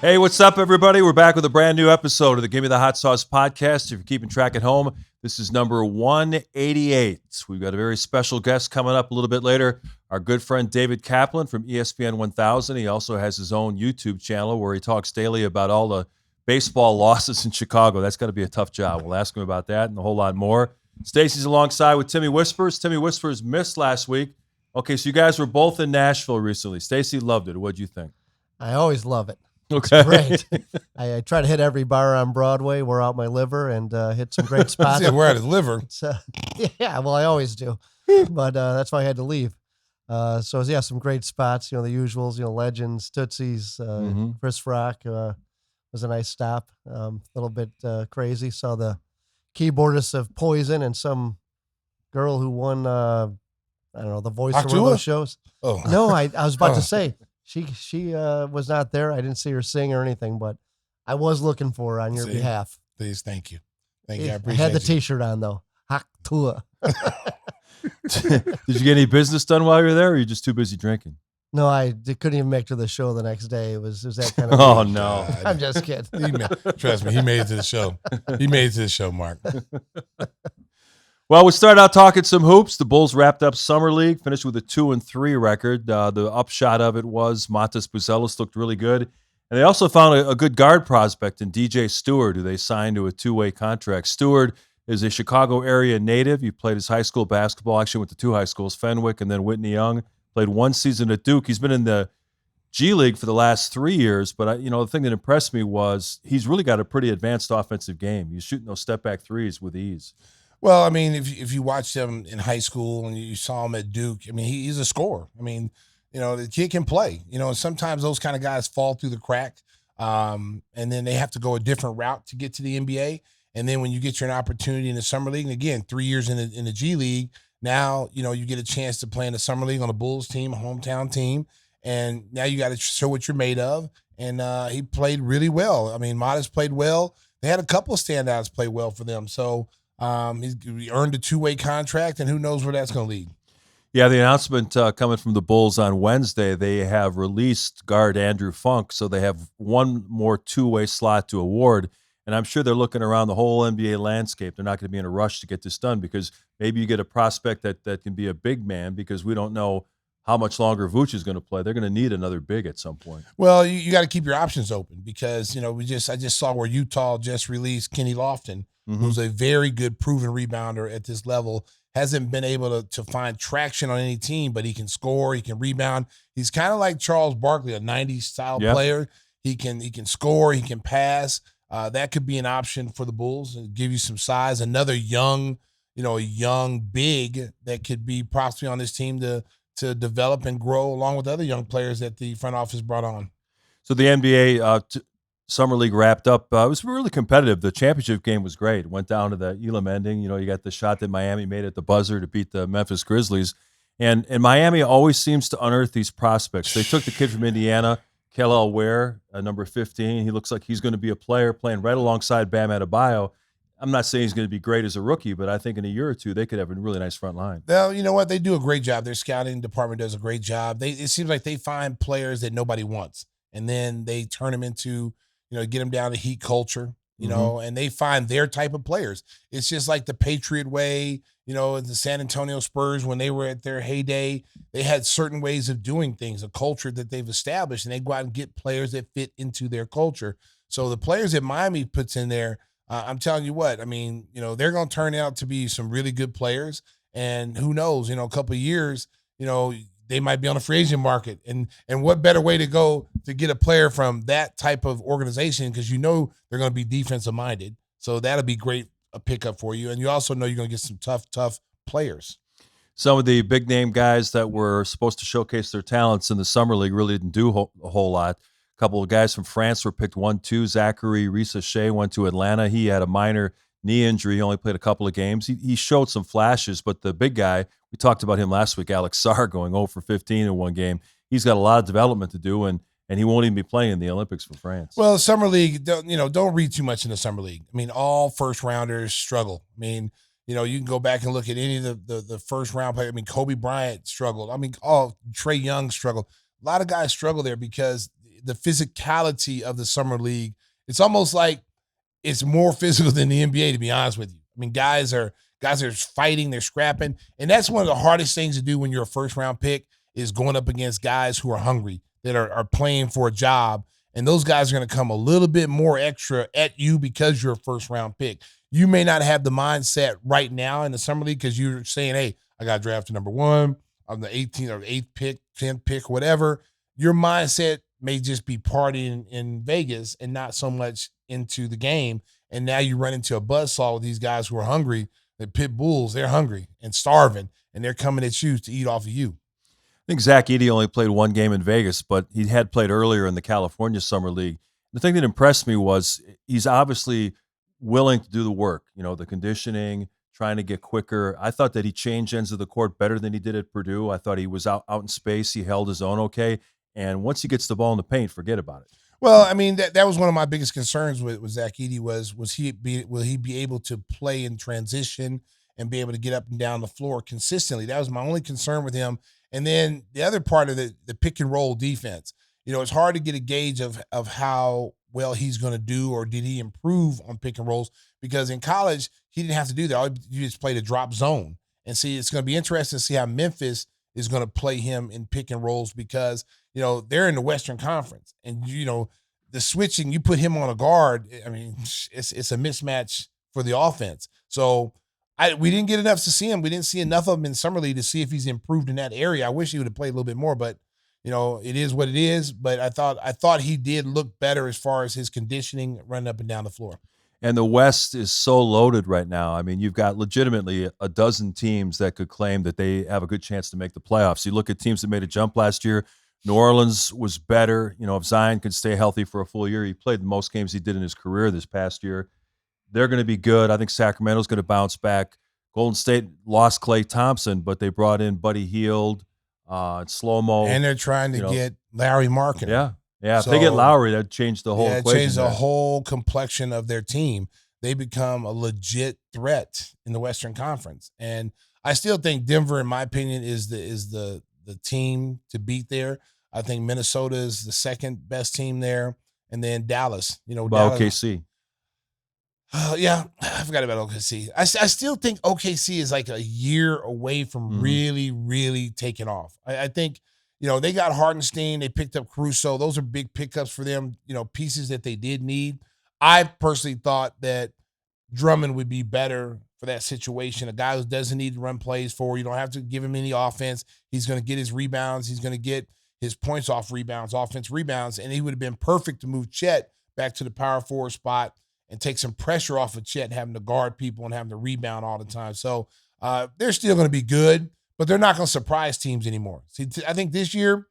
Hey, what's up, everybody? We're back with a brand new episode of the Gimme the Hot Sauce podcast. If you're keeping track at home, this is number 188. We've got a very special guest coming up a little bit later. Our good friend David Kaplan from ESPN 1000. He also has his own YouTube channel where he talks daily about all the baseball losses in Chicago. That's got to be a tough job. We'll ask him about that and a whole lot more. Stacey's alongside with Timmy Whispers. Timmy Whispers missed last week. Okay, so you guys were both in Nashville recently. Stacey loved it. What'd you think? I always love it. Okay. It's great. I try to hit every bar on Broadway, wear out my liver, and hit some great spots. Yeah, we're at his liver. Yeah, well, I always do. But that's why I had to leave. Some great spots, the usuals, Legends, Tootsie's, Chris Rock was a nice stop. A little bit crazy. Saw the keyboardist of Poison and some girl who won, the voice of one of those shows. Oh. No, I was about to say. She was not there. I didn't see her sing or anything, but I was looking for her on your behalf. Please, thank you. Thank you. I appreciate I had the you. T-shirt on, though. Acoya. Did you get any business done while you were there, or are you just too busy drinking? No, I couldn't even make it to the show the next day. It was that kind of Oh, no. I'm just kidding. Trust me, he made it to the show. He made it to the show, Mark. Well, we started out talking some hoops. The Bulls wrapped up Summer League, finished with a 2-3 record. The upshot of it was Matas Buzelis looked really good. And they also found a good guard prospect in DJ Stewart, who they signed to a two-way contract. Stewart is a Chicago area native. He played his high school basketball, actually went to two high schools, Fenwick and then Whitney Young. Played one season at Duke. He's been in the G League for the last 3 years, but the thing that impressed me was he's really got a pretty advanced offensive game. He's shooting those step-back threes with ease. Well, I mean, if you watched him in high school and you saw him at Duke, I mean, he's a scorer. I mean, the kid can play. And sometimes those kind of guys fall through the crack, and then they have to go a different route to get to the NBA. And then when you get your opportunity in the Summer League, and again, 3 years in the G League, now, you get a chance to play in the Summer League on a Bulls team, a hometown team, and now you got to show what you're made of. And he played really well. I mean, Matas played well. They had a couple of standouts play well for them. So, he earned a two-way contract, and who knows where that's going to lead. Yeah, the announcement coming from the Bulls on Wednesday, they have released guard Andrew Funk, so they have one more two-way slot to award. And I'm sure they're looking around the whole NBA landscape. They're not going to be in a rush to get this done because maybe you get a prospect that can be a big man because we don't know how much longer Vooch is going to play. They're going to need another big at some point. Well, you got to keep your options open because, I just saw where Utah just released Kenny Lofton, who's a very good proven rebounder at this level, hasn't been able to find traction on any team, but he can score, he can rebound. He's kind of like Charles Barkley, a 90s style player. He can score, he can pass. That could be an option for the Bulls and give you some size. Another young big that could be possibly on this team to develop and grow along with other young players that the front office brought on. So the NBA Summer League wrapped up. It was really competitive. The championship game was great. It went down to the Elam ending. You got the shot that Miami made at the buzzer to beat the Memphis Grizzlies. And Miami always seems to unearth these prospects. They took the kid from Indiana, Kel'el Ware, number 15. He looks like he's going to be a player playing right alongside Bam Adebayo. I'm not saying he's going to be great as a rookie, but I think in a year or two they could have a really nice front line. Well, you know what? They do a great job. Their scouting department does a great job. It seems like they find players that nobody wants, and then they turn them into, get them down to Heat culture, and they find their type of players. It's just like the Patriot way, the San Antonio Spurs, when they were at their heyday, they had certain ways of doing things, a culture that they've established, and they go out and get players that fit into their culture. So the players that Miami puts in there, I'm telling you what, I mean, they're going to turn out to be some really good players. And who knows, a couple of years, they might be on the free agent market. And what better way to go to get a player from that type of organization because they're going to be defensive minded. So that'll be great, a pickup for you. And you also know you're going to get some tough players. Some of the big name guys that were supposed to showcase their talents in the Summer League really didn't do a whole lot. Couple of guys from France were picked 1-2. Zachary Reese went to Atlanta. He had a minor knee injury. He only played a couple of games. He showed some flashes, but the big guy, we talked about him last week, Alex Sarr, going 0 for 15 in one game. He's got a lot of development to do, and he won't even be playing in the Olympics for France. Well, Summer League, don't read too much in the Summer League. I mean, all first-rounders struggle. I mean, you can go back and look at any of the first-round players. I mean, Kobe Bryant struggled. I mean, Trae Young struggled. A lot of guys struggle there because the physicality of the summer league. It's almost like it's more physical than the NBA, to be honest with you. I mean, guys are fighting, they're scrapping, and that's one of the hardest things to do when you're a first round pick is going up against guys who are hungry, that are playing for a job, and those guys are going to come a little bit more extra at you because you're a first round pick. You may not have the mindset right now in the summer league because you're saying, hey, I got drafted number 1, I'm the 18th or 8th pick, 10th pick, whatever. Your mindset may just be partying in Vegas and not so much into the game. And now you run into a buzzsaw with these guys who are hungry. The pit bulls, they're hungry and starving, and they're coming at you to eat off of you. I think Zach Edey only played 1 game in Vegas, but he had played earlier in the California Summer League. The thing that impressed me was he's obviously willing to do the work, the conditioning, trying to get quicker. I thought that he changed ends of the court better than he did at Purdue. I thought he was out in space. He held his own okay. And once he gets the ball in the paint, forget about it. Well, I mean, that was one of my biggest concerns with Zach Edey will he be able to play in transition and be able to get up and down the floor consistently? That was my only concern with him. And then the other part of the pick and roll defense, it's hard to get a gauge of how well he's going to do, or did he improve on pick and rolls, because in college he didn't have to do that. You just played a drop zone. And see, it's going to be interesting to see how Memphis is going to play him in pick and rolls, because they're in the Western Conference, and the switching, you put him on a guard, I mean, it's a mismatch for the offense. So we didn't get enough to see him. We didn't see enough of him in summer league to see if he's improved in that area. I wish he would have played a little bit more, but it is what it is. But I thought he did look better as far as his conditioning running up and down the floor. And the West is so loaded right now. I mean, you've got legitimately a dozen teams that could claim that they have a good chance to make the playoffs. You look at teams that made a jump last year. New Orleans was better. If Zion could stay healthy for a full year, he played the most games he did in his career this past year. They're going to be good. I think Sacramento's going to bounce back. Golden State lost Klay Thompson, but they brought in Buddy Hield, Slow-Mo. And they're trying to get Larry Markkinen. Yeah. Yeah, if they get Lowry, that changed the whole equation. Changed the whole complexion of their team. They become a legit threat in the Western Conference. And I still think Denver, in my opinion, is the team to beat there. I think Minnesota is the second best team there. And then Dallas. About OKC. Yeah, I forgot about OKC. I still think OKC is like a year away from really, really taking off. I think – they got Hartenstein. They picked up Caruso. Those are big pickups for them, pieces that they did need. I personally thought that Drummond would be better for that situation. A guy who doesn't need to run plays for. You don't have to give him any offense. He's going to get his rebounds. He's going to get his points off rebounds, offense rebounds, and he would have been perfect to move Chet back to the power forward spot and take some pressure off of Chet having to guard people and having to rebound all the time. So they're still going to be good. But they're not going to surprise teams anymore. See, I think this year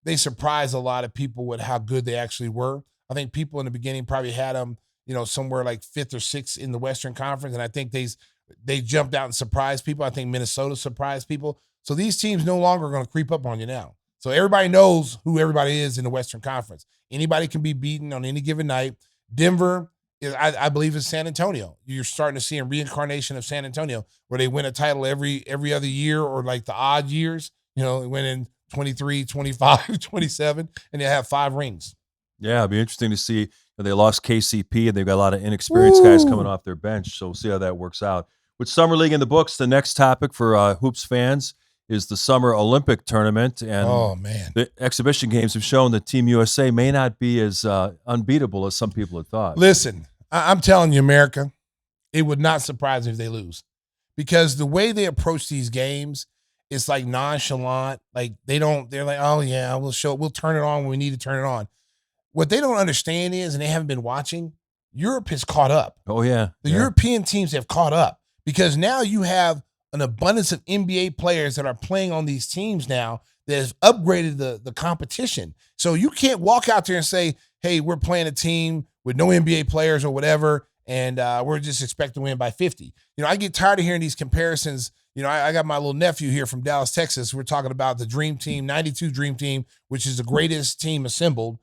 they surprised a lot of people with how good they actually were. I think people in the beginning probably had them, somewhere like 5th or 6th in the Western Conference, and I think they jumped out and surprised people. I think Minnesota surprised people. So these teams no longer are going to creep up on you now. So everybody knows who everybody is in the Western Conference. Anybody can be beaten on any given night. Denver, I believe, is San Antonio. You're starting to see a reincarnation of San Antonio where they win a title every other year, or like the odd years, they win in 23, 25, 27, and they have 5 rings. Yeah, it'll be interesting to see. They lost KCP, and they've got a lot of inexperienced guys coming off their bench, so we'll see how that works out. With Summer League in the books, the next topic for Hoops fans is the Summer Olympic Tournament. And the exhibition games have shown that Team USA may not be as unbeatable as some people had thought. Listen, I'm telling you, America, it would not surprise me if they lose, because the way they approach these games is like nonchalant. Like they're like, oh yeah, we'll turn it on when we need to turn it on. What they don't understand is, and they haven't been watching, Europe has caught up. Oh yeah. The European teams have caught up, because now you have an abundance of NBA players that are playing on these teams now that has upgraded the competition. So you can't walk out there and say, hey, we're playing a team with no NBA players or whatever, and we're just expecting to win by 50. I get tired of hearing these comparisons. I got my little nephew here from Dallas, Texas. We're talking about the Dream Team, 92 Dream Team, which is the greatest team assembled,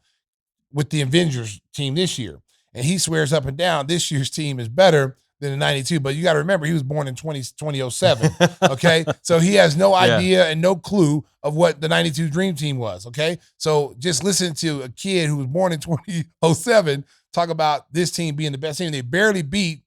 with the Avengers team this year. And he swears up and down this year's team is better than the 92. But you got to remember, he was born in 2007. Okay. So he has no idea and no clue of what the 92 Dream Team was. Okay. So just listen to a kid who was born in 2007 talk about this team being the best team. They barely beat,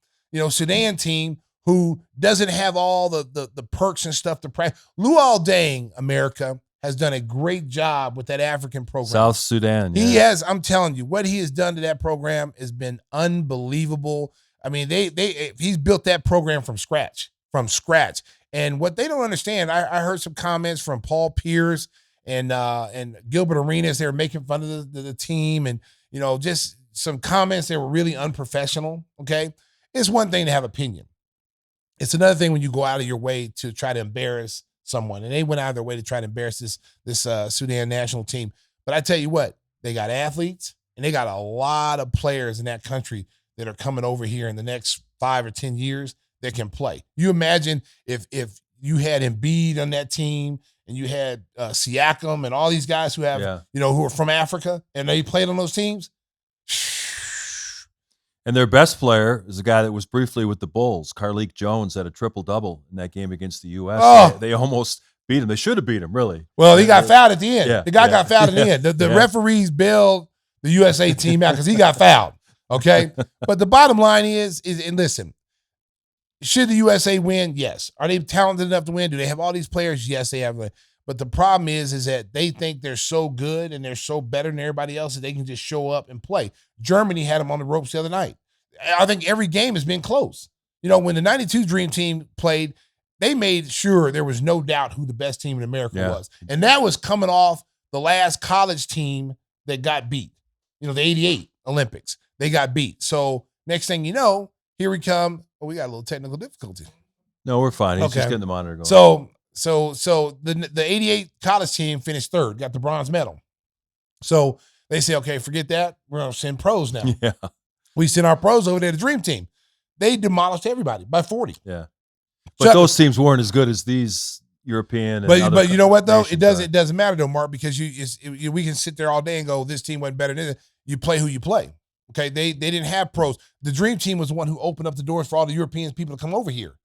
Sudan team who doesn't have all the perks and stuff to practice. Luol Deng, America, has done a great job with that African program. South Sudan. He has, I'm telling you, what he has done to that program has been unbelievable. I mean, he's built that program from scratch. And what they don't understand, I heard some comments from Paul Pierce and Gilbert Arenas. They were making fun of the team and, just some comments that were really unprofessional, okay? It's one thing to have opinion. It's another thing when you go out of your way to try to embarrass someone. And they went out of their way to try to embarrass this Sudan national team. But I tell you what, they got athletes and they got a lot of players in that country that are coming over here in the next 5 or 10 years that can play. You imagine if you had Embiid on that team and you had Siakam and all these guys who have, who are from Africa and they played on those teams. And their best player is a guy that was briefly with the Bulls. Carlik Jones had a triple-double in that game against the U.S. Oh. They almost beat him. They should have beat him, really. Well, he got fouled at the end. Yeah, the guy got fouled at the end. The referees bailed the USA team out because he got fouled, okay? But the bottom line is, and listen, should the USA win? Yes. Are they talented enough to win? Do they have all these players? Yes, they have. But the problem is that they think they're so good and they're so better than everybody else that they can just show up and play. Germany had them on the ropes the other night. I think every game has been close. When the 92 Dream Team played, they made sure there was no doubt who the best team in America was. And that was coming off the last college team that got beat. The 88 Olympics. They got beat. So next thing you know, here we come. Oh, we got a little technical difficulty. No, we're fine. He's just getting the monitor going. So the 88 college team finished third, got the bronze medal. So they say, okay, forget that. We're going to send pros now. Yeah. We sent our pros over there to Dream Team. They demolished everybody by 40. Yeah. But those teams weren't as good as these European. But you know what, though? It doesn't matter, though, Mark, because we can sit there all day and go, this team wasn't better than this. You play who you play. Okay? They didn't have pros. The Dream Team was the one who opened up the doors for all the European people to come over here.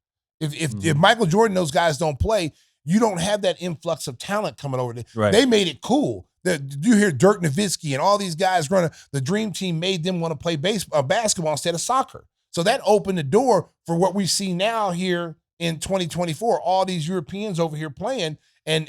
If Michael Jordan, those guys don't play, you don't have that influx of talent coming over there. Right. They made it cool. You hear Dirk Nowitzki and all these guys running. The Dream Team made them want to play basketball instead of soccer. So that opened the door for what we see now here in 2024. All these Europeans over here playing and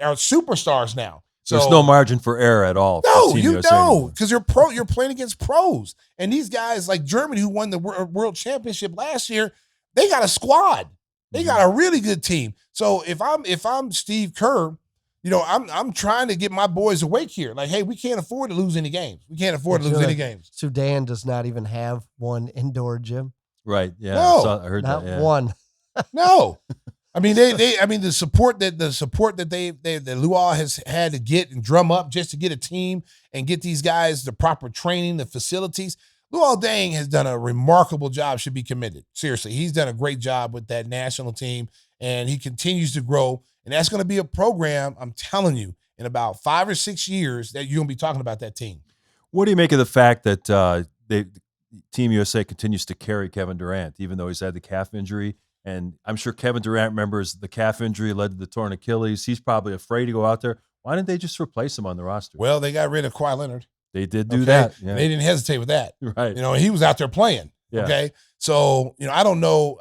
are superstars now. So there's no margin for error at all. No, you don't, because you're playing against pros. And these guys like Germany, who won the World Championship last year, they got a squad. They got a really good team. So if I'm Steve Kerr, I'm trying to get my boys awake here. Like, hey, we can't afford to lose any games. We can't afford to lose any games. Sudan does not even have one indoor gym. Right. Yeah. No, I heard not that. Yeah. one. No. I mean, the support that Luol has had to get and drum up just to get a team and get these guys the proper training, the facilities. Luol Deng has done a remarkable job, should be commended. Seriously, he's done a great job with that national team, and he continues to grow. And that's going to be a program, I'm telling you, in about 5 or 6 years that you're going to be talking about that team. What do you make of the fact that Team USA continues to carry Kevin Durant, even though he's had the calf injury? And I'm sure Kevin Durant remembers the calf injury led to the torn Achilles. He's probably afraid to go out there. Why didn't they just replace him on the roster? Well, they got rid of Kawhi Leonard. They did do that. Yeah. They didn't hesitate with that. Right. He was out there playing. Yeah. Okay. So, I don't know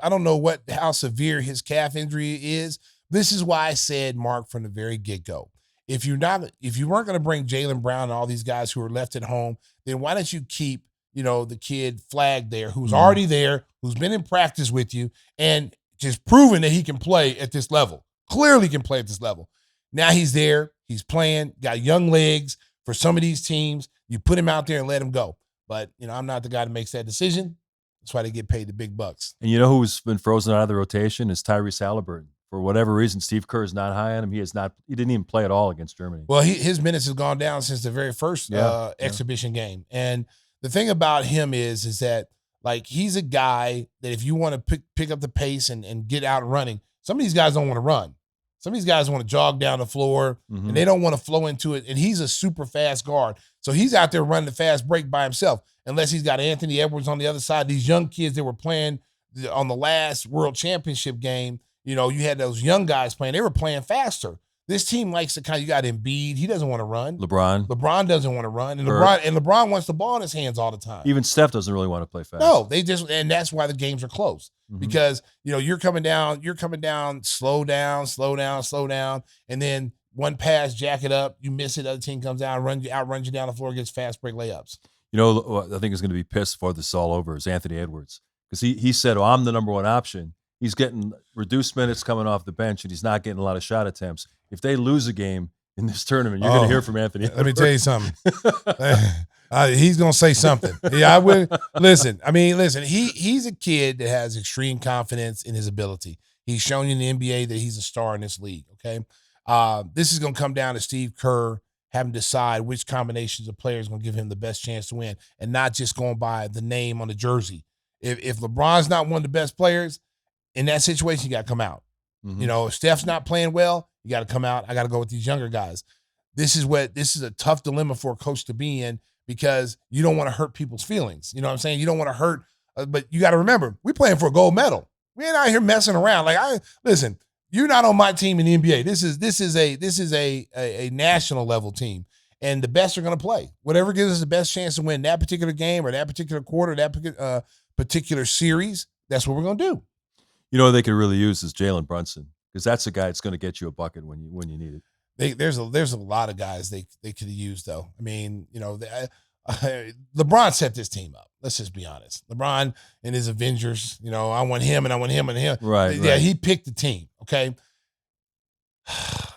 how severe his calf injury is. This is why I said, Mark, from the very get-go, if you weren't going to bring Jaylen Brown and all these guys who are left at home, then why don't you keep, the kid Flag there, who's already there, who's been in practice with you, and just proven that he can play at this level. Clearly can play at this level. Now he's there. He's playing, got young legs for some of these teams. You put him out there and let him go. But, I'm not the guy that makes that decision. That's why they get paid the big bucks. And who's been frozen out of the rotation is Tyrese Haliburton. For whatever reason, Steve Kerr is not high on him. He didn't even play at all against Germany. Well, his minutes have gone down since the very first exhibition game. And the thing about him is that, like, he's a guy that if you want to pick up the pace and get out running, some of these guys don't want to run. Some of these guys want to jog down the floor, and they don't want to flow into it. And he's a super fast guard. So he's out there running the fast break by himself, unless he's got Anthony Edwards on the other side. These young kids that were playing on the last World Championship game, you had those young guys playing. They were playing faster. This team likes to you got Embiid. He doesn't want to run. LeBron doesn't want to run. And LeBron wants the ball in his hands all the time. Even Steph doesn't really want to play fast. No, and that's why the games are close. Because, you're coming down, slow down. And then one pass, jack it up, you miss it, other team comes out, runs you down the floor, gets fast break layups. I think is going to be pissed before this is all over is Anthony Edwards. Because he said, I'm the number one option. He's getting reduced minutes coming off the bench, and he's not getting a lot of shot attempts. If they lose a game in this tournament, you're going to hear from Anthony Edwards. Let me tell you something. He's going to say something. Yeah, I would. Listen, he's a kid that has extreme confidence in his ability. He's shown you in the NBA that he's a star in this league, okay? This is going to come down to Steve Kerr having to decide which combinations of players are going to give him the best chance to win and not just going by the name on the jersey. If LeBron's not one of the best players, in that situation, you got to come out. If Steph's not playing well, you got to come out. I got to go with these younger guys. This is a tough dilemma for a coach to be in because you don't want to hurt people's feelings. You know what I'm saying? You don't want to hurt, but you got to remember, we're playing for a gold medal. We ain't out here messing around. Listen, you're not on my team in the NBA. This is a national level team, and the best are going to play. Whatever gives us the best chance to win that particular game or that particular quarter, that particular series, that's what we're going to do. They could really use is Jalen Brunson because that's a guy that's going to get you a bucket when you need it. There's a lot of guys they could have used though. LeBron set this team up. Let's just be honest. LeBron and his Avengers. I want him and I want him and him. Right. Yeah, he picked the team. Okay.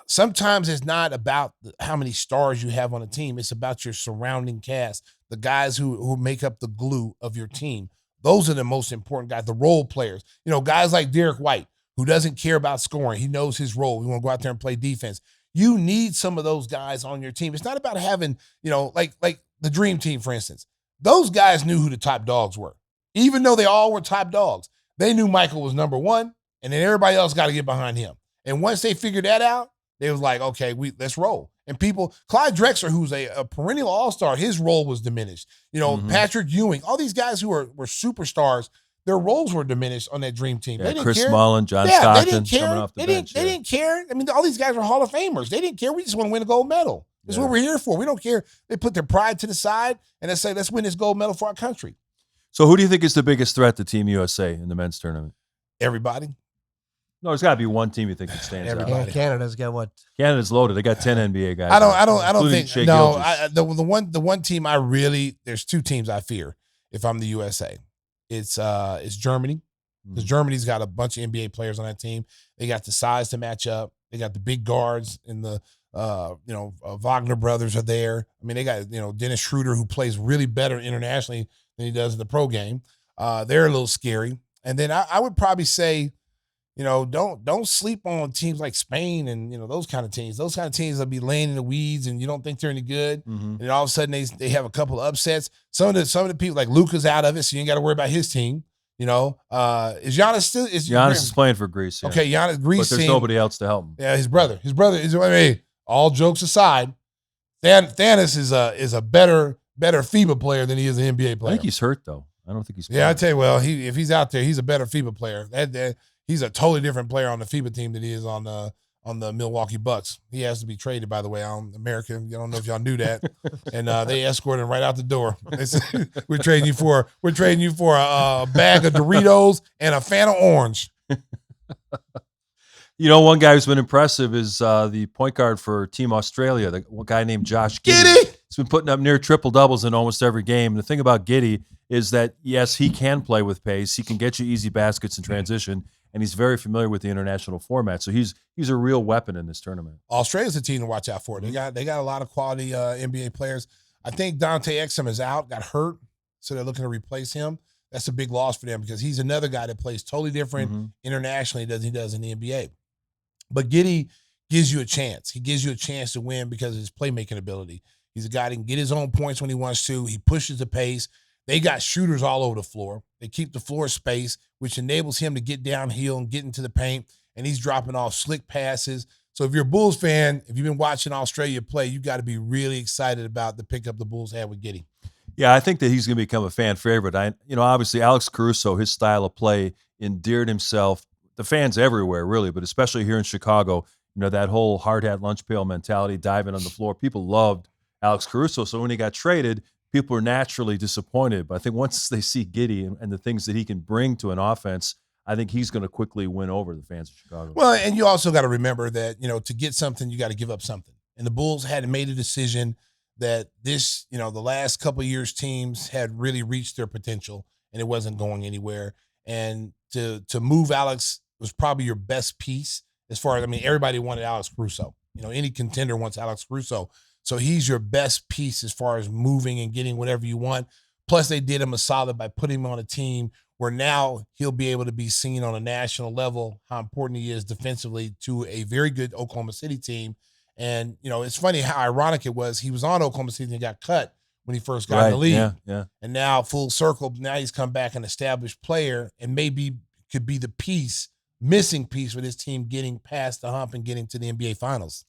Sometimes it's not about how many stars you have on a team. It's about your surrounding cast, the guys who make up the glue of your team. Those are the most important guys, the role players. Guys like Derek White, who doesn't care about scoring. He knows his role. He want to go out there and play defense. You need some of those guys on your team. It's not about having, like the Dream Team, for instance. Those guys knew who the top dogs were. Even though they all were top dogs, they knew Michael was number one, and then everybody else got to get behind him. And once they figured that out, they was like, okay, let's roll. And Clyde Drexler, who's a perennial all-star, his role was diminished. Patrick Ewing, all these guys who were superstars, their roles were diminished on that Dream Team. Yeah, they didn't Chris care. Mullin, John Stockton, they didn't care. coming off the bench. They didn't care. All these guys were Hall of Famers. They didn't care. We just want to win a gold medal. That's what we're here for. We don't care. They put their pride to the side and they say, let's win this gold medal for our country. So who do you think is the biggest threat to Team USA in the men's tournament? Everybody. No, there's got to be one team you think that stands out. Yeah, Canada's got what? Canada's loaded. They got 10 NBA guys. I don't think. Shea No, Gilgeous. the one team there's two teams I fear if I'm the USA. It's Germany. Because Germany's got a bunch of NBA players on that team. They got the size to match up. They got the big guards and the Wagner brothers are there. They got Dennis Schroeder, who plays really better internationally than he does in the pro game. They're a little scary. And then I would probably say, don't sleep on teams like Spain and those kind of teams. Those kind of teams will be laying in the weeds and you don't think they're any good. And then all of a sudden they have a couple of upsets. Some of the people like Luka's out of it, so you ain't got to worry about his team. Is Giannis still? Giannis is playing for Greece. Yeah. Okay, Greece. But there's nobody else to help him. Yeah, his brother is. All jokes aside, Thanos is a better FIBA player than he is an NBA player. I think he's hurt though. I don't think he's playing. Yeah, I tell you, if he's out there, he's a better FIBA player. He's a totally different player on the FIBA team than he is on the Milwaukee Bucks. He has to be traded, by the way, on America. I don't know if y'all knew that. And they escorted him right out the door. They said, we're trading you for a bag of Doritos and a Fanta orange. One guy who's been impressive is the point guard for Team Australia, the guy named Josh Giddey. Giddey. He's been putting up near triple doubles in almost every game. And the thing about Giddey is that, yes, he can play with pace. He can get you easy baskets in transition, and he's very familiar with the international format. So he's a real weapon in this tournament. Australia's a team to watch out for. They got a lot of quality NBA players. I think Dante Exum is out, got hurt, so they're looking to replace him. That's a big loss for them because he's another guy that plays totally different internationally than he does in the NBA. But Giddey gives you a chance. He gives you a chance to win because of his playmaking ability. He's a guy that can get his own points when he wants to. He pushes the pace. They got shooters all over the floor. They keep the floor space, which enables him to get downhill and get into the paint, and he's dropping off slick passes. So if you're a Bulls fan, if you've been watching Australia play, you got to be really excited about the pickup the Bulls had with Giddey. Yeah, I think that he's going to become a fan favorite. Obviously Alex Caruso, his style of play endeared himself to fans everywhere, really, but especially here in Chicago. That whole hard hat lunch pail mentality, diving on the floor. People loved Alex Caruso. So when he got traded, people were naturally disappointed. But I think once they see Giddey and the things that he can bring to an offense, I think he's going to quickly win over the fans of Chicago. Well, and you also got to remember that, to get something, you got to give up something. And the Bulls had made a decision that this, the last couple of years teams had really reached their potential and it wasn't going anywhere. And to move Alex was probably your best piece as far as, everybody wanted Alex Caruso. Any contender wants Alex Caruso. So he's your best piece as far as moving and getting whatever you want. Plus, they did him a solid by putting him on a team where now he'll be able to be seen on a national level, how important he is defensively to a very good Oklahoma City team. And, it's funny how ironic it was. He was on Oklahoma City and got cut when he first got in the league. Yeah. And now full circle, now he's come back an established player and maybe could be the missing piece for this team getting past the hump and getting to the NBA Finals.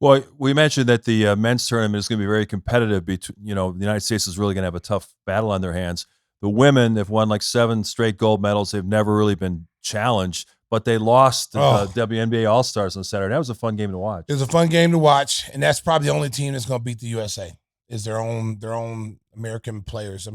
Well, we mentioned that the men's tournament is going to be very competitive. The United States is really going to have a tough battle on their hands. The women have won like 7 straight gold medals. They've never really been challenged, but they lost WNBA All-Stars on Saturday. That was a fun game to watch. It was a fun game to watch, and that's probably the only team that's going to beat the USA is their own American players.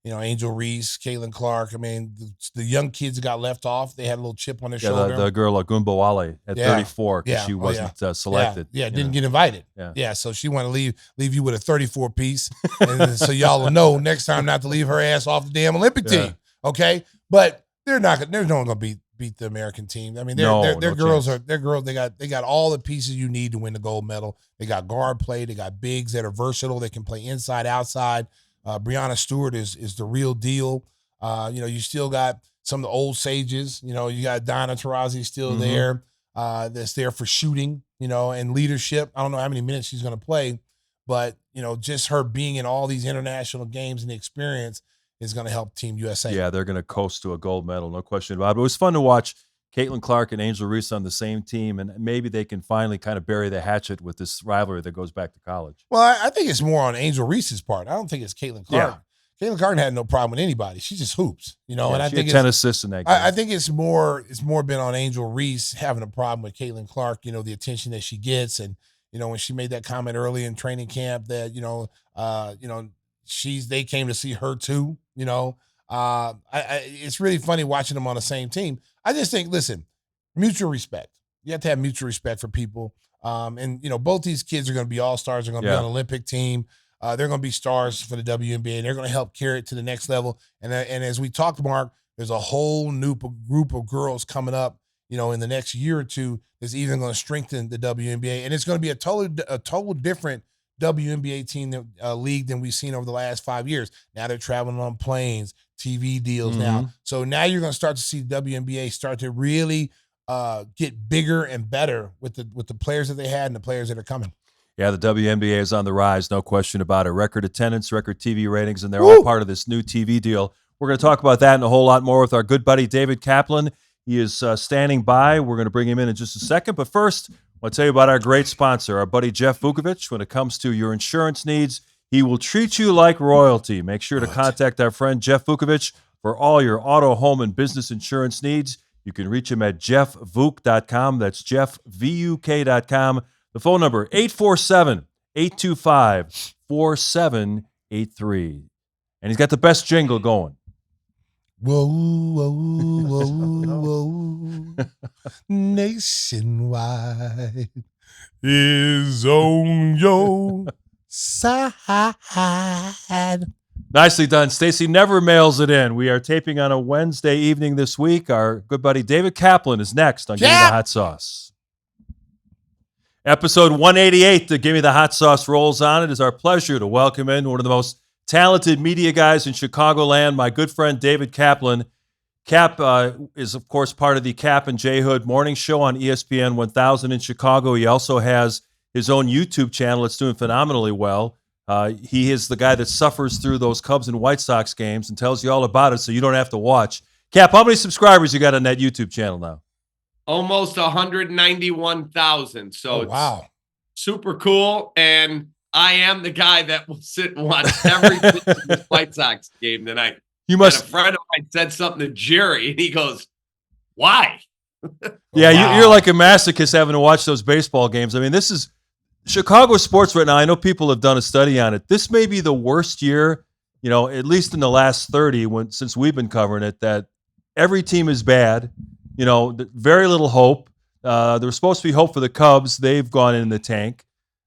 Angel Reese, Caitlin Clark. The young kids that got left off, they had a little chip on their shoulder. The girl, Gumbawale, at 34, because she wasn't selected. Didn't get invited. So she wanted to leave you with a 34 piece. And so y'all will know next time not to leave her ass off the damn Olympic team. Okay? But there's no one going to beat the American team. Their girls chance. They're girls. They got all the pieces you need to win the gold medal. They got guard play. They got bigs that are versatile. They can play inside, outside. Breanna Stewart is the real deal. You still got some of the old sages. You got Donna Taurasi still there. That's there for shooting, and leadership. I don't know how many minutes she's going to play, but, just her being in all these international games and the experience is going to help Team USA. Yeah, they're going to coast to a gold medal, no question about it. But it was fun to watch Caitlin Clark and Angel Reese on the same team, and maybe they can finally kind of bury the hatchet with this rivalry that goes back to college. Well, I think it's more on Angel Reese's part. I don't think it's Caitlin Clark. Yeah. Caitlin Clark had no problem with anybody. She just hoops, and I think she had 10 assists in that game. I think it's more been on Angel Reese having a problem with Caitlin Clark. The attention that she gets, and when she made that comment early in training camp that they came to see her too. It's really funny watching them on the same team. I just think, listen, mutual respect. You have to have mutual respect for people. And both these kids are going to be all-stars. They're going to be on an Olympic team. They're going to be stars for the WNBA, and they're going to help carry it to the next level. And as we talked, Mark, there's a whole new group of girls coming up, in the next year or two that's even going to strengthen the WNBA. And it's going to be a total different WNBA team league than we've seen over the last 5 years. Now they're traveling on planes, TV deals now. So now you're going to start to see WNBA start to really get bigger and better with the players that they had and the players that are coming. Yeah, the WNBA is on the rise, no question about it. Record attendance, record TV ratings, and they're all part of this new TV deal. We're going to talk about that and a whole lot more with our good buddy David Kaplan. He is standing by. We're going to bring him in just a second. But first, I'll tell you about our great sponsor, our buddy Jeff Vukovich. When it comes to your insurance needs, he will treat you like royalty. Make sure to contact our friend Jeff Vukovich for all your auto, home, and business insurance needs. You can reach him at jeffvuk.com. That's jeffvuk.com. The phone number, 847-825-4783. And he's got the best jingle going. Whoa, whoa, whoa, whoa. Nationwide is on your side. Nicely done. Stacey never mails it in. We are taping on a Wednesday evening this week. Our good buddy David Kaplan is next on Gimme the Hot Sauce. Episode 188 to Gimme the Hot Sauce rolls on. It is our pleasure to welcome in one of the most talented media guys in Chicagoland, my good friend David Kaplan. Cap is, of course, part of the Cap and J Hood morning show on ESPN 1000 in Chicago. He also has his own YouTube channel. It's doing phenomenally well. He is the guy that suffers through those Cubs and White Sox games and tells you all about it so you don't have to watch. Cap, how many subscribers you got on that YouTube channel now? Almost 191,000. So wow. Super cool. And I am the guy that will sit and watch every White Sox game tonight. You must. And a friend of mine said something to Jerry, and he goes, "Why?" Yeah, Wow. you're like a masochist having to watch those baseball games. I mean, this is Chicago sports right now. I know people have done a study on it. This may be the worst year, at least in the last 30 since we've been covering it, that every team is bad. Very little hope. There was supposed to be hope for the Cubs. They've gone in the tank.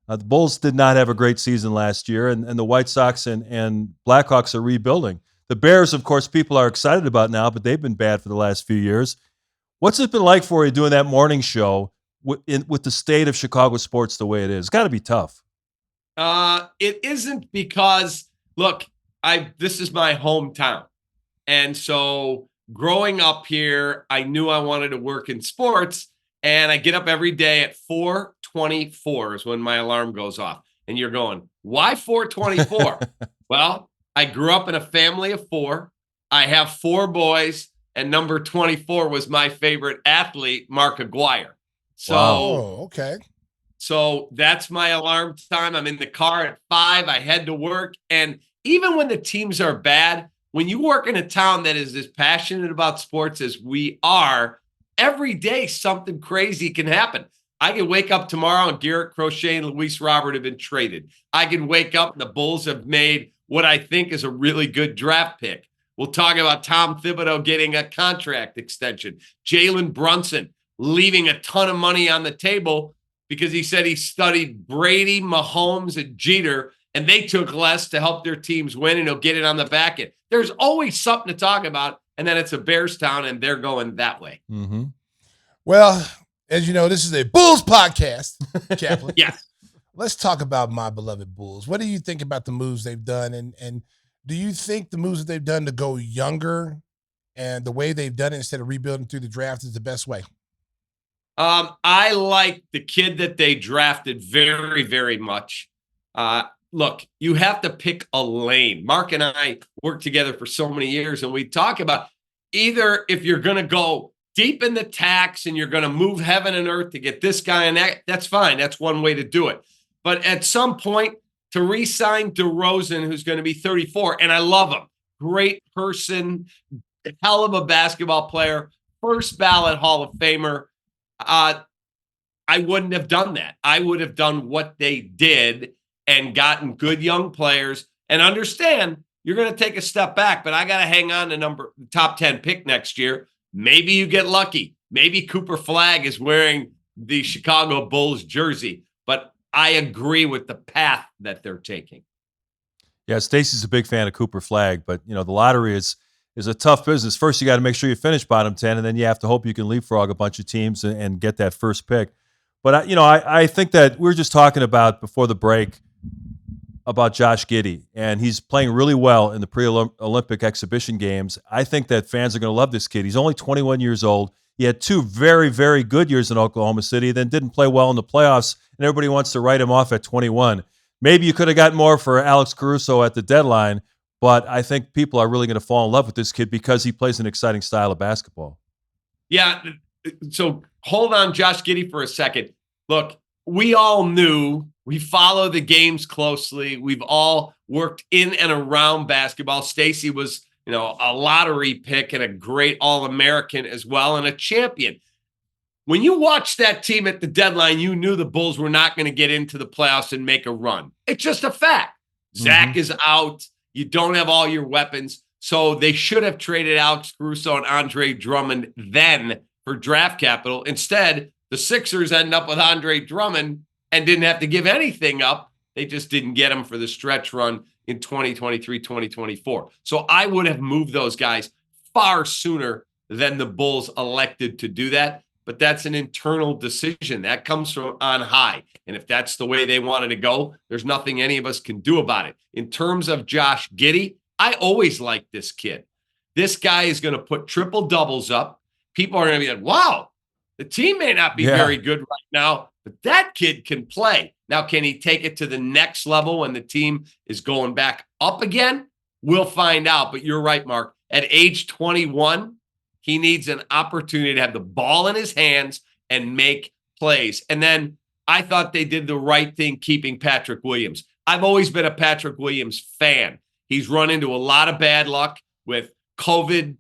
The Bulls did not have a great season last year, and the White Sox and Blackhawks are rebuilding. The Bears, of course, people are excited about now, but they've been bad for the last few years. What's it been like for you doing that morning show with the state of Chicago sports the way it is? It's got to be tough. It isn't because, look, this is my hometown. And so growing up here, I knew I wanted to work in sports, and I get up every day at 4:24 is when my alarm goes off. And you're going, why 4:24? Well, I grew up in a family of 4. I have 4 boys, and number 24 was my favorite athlete, Mark Aguirre. So, okay. So that's my alarm time. I'm in the car at 5. I head to work. And even when the teams are bad, when you work in a town that is as passionate about sports as we are, every day something crazy can happen. I can wake up tomorrow and Garrett Crochet and Luis Robert have been traded. I can wake up and the Bulls have made what I think is a really good draft pick. We'll talk about Tom Thibodeau getting a contract extension. Jalen Brunson leaving a ton of money on the table because he said he studied Brady, Mahomes, and Jeter, and they took less to help their teams win, and he'll get it on the back end. There's always something to talk about, and then it's a Bears town, and they're going that way. Mm-hmm. Well, as you know, this is a Bulls podcast, Kaplan. Yes. Let's talk about my beloved Bulls. What do you think about the moves they've done? And do you think the moves that they've done to go younger and the way they've done it instead of rebuilding through the draft is the best way? I like the kid that they drafted very, very much. Look, you have to pick a lane. Mark and I worked together for so many years, and we talk about either if you're going to go deep in the tax and you're going to move heaven and earth to get this guy and that, that's fine. That's one way to do it. But at some point, to re-sign DeRozan, who's going to be 34, and I love him, great person, hell of a basketball player, first ballot Hall of Famer. I wouldn't have done that. I would have done what they did and gotten good young players and understand you're going to take a step back, but I got to hang on to top 10 pick next year. Maybe you get lucky. Maybe Cooper Flagg is wearing the Chicago Bulls jersey, but I agree with the path that they're taking. Yeah, Stacey's a big fan of Cooper Flagg, but the lottery is a tough business. First, you got to make sure you finish bottom 10, and then you have to hope you can leapfrog a bunch of teams and get that first pick. But I think that we were just talking about before the break about Josh Giddey, and he's playing really well in the pre-Olympic exhibition games. I think that fans are going to love this kid. He's only 21 years old. He had 2 very, very good years in Oklahoma City, then didn't play well in the playoffs, and everybody wants to write him off at 21. Maybe you could have got more for Alex Caruso at the deadline, but I think people are really going to fall in love with this kid because he plays an exciting style of basketball. Yeah, so hold on, Josh Giddey, for a second. Look, we all knew, we follow the games closely. We've all worked in and around basketball. Stacey was, a lottery pick and a great All-American as well and a champion. When you watched that team at the deadline, you knew the Bulls were not going to get into the playoffs and make a run. It's just a fact. Zach is out. You don't have all your weapons. So they should have traded Alex Caruso and Andre Drummond then for draft capital. Instead, the Sixers end up with Andre Drummond and didn't have to give anything up. They just didn't get him for the stretch run in 2023, 2024. So I would have moved those guys far sooner than the Bulls elected to do that. But that's an internal decision. That comes from on high. And if that's the way they wanted to go, there's nothing any of us can do about it. In terms of Josh Giddey, I always liked this kid. This guy is going to put triple doubles up. People are going to be like, wow, the team may not be very good right now, but that kid can play. Now, can he take it to the next level when the team is going back up again? We'll find out. But you're right, Mark. At age 21, he needs an opportunity to have the ball in his hands and make plays. And then I thought they did the right thing keeping Patrick Williams. I've always been a Patrick Williams fan. He's run into a lot of bad luck with COVID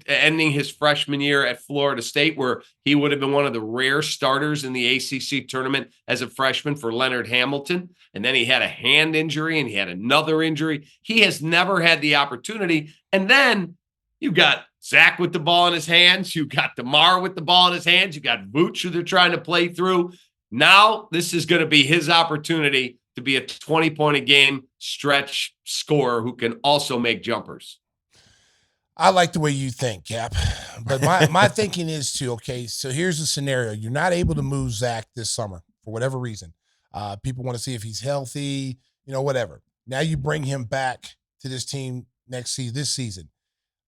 ending his freshman year at Florida State, where he would have been one of the rare starters in the ACC tournament as a freshman for Leonard Hamilton. And then he had a hand injury and he had another injury. He has never had the opportunity. And then you've got Zach with the ball in his hands. You've got DeMar with the ball in his hands. You got Vooch who they're trying to play through. Now this is going to be his opportunity to be a 20-point-a-game stretch scorer who can also make jumpers. I like the way you think, Cap. But my thinking is too, okay, so here's the scenario. You're not able to move Zach this summer for whatever reason. People want to see if he's healthy, whatever. Now you bring him back to this team this season.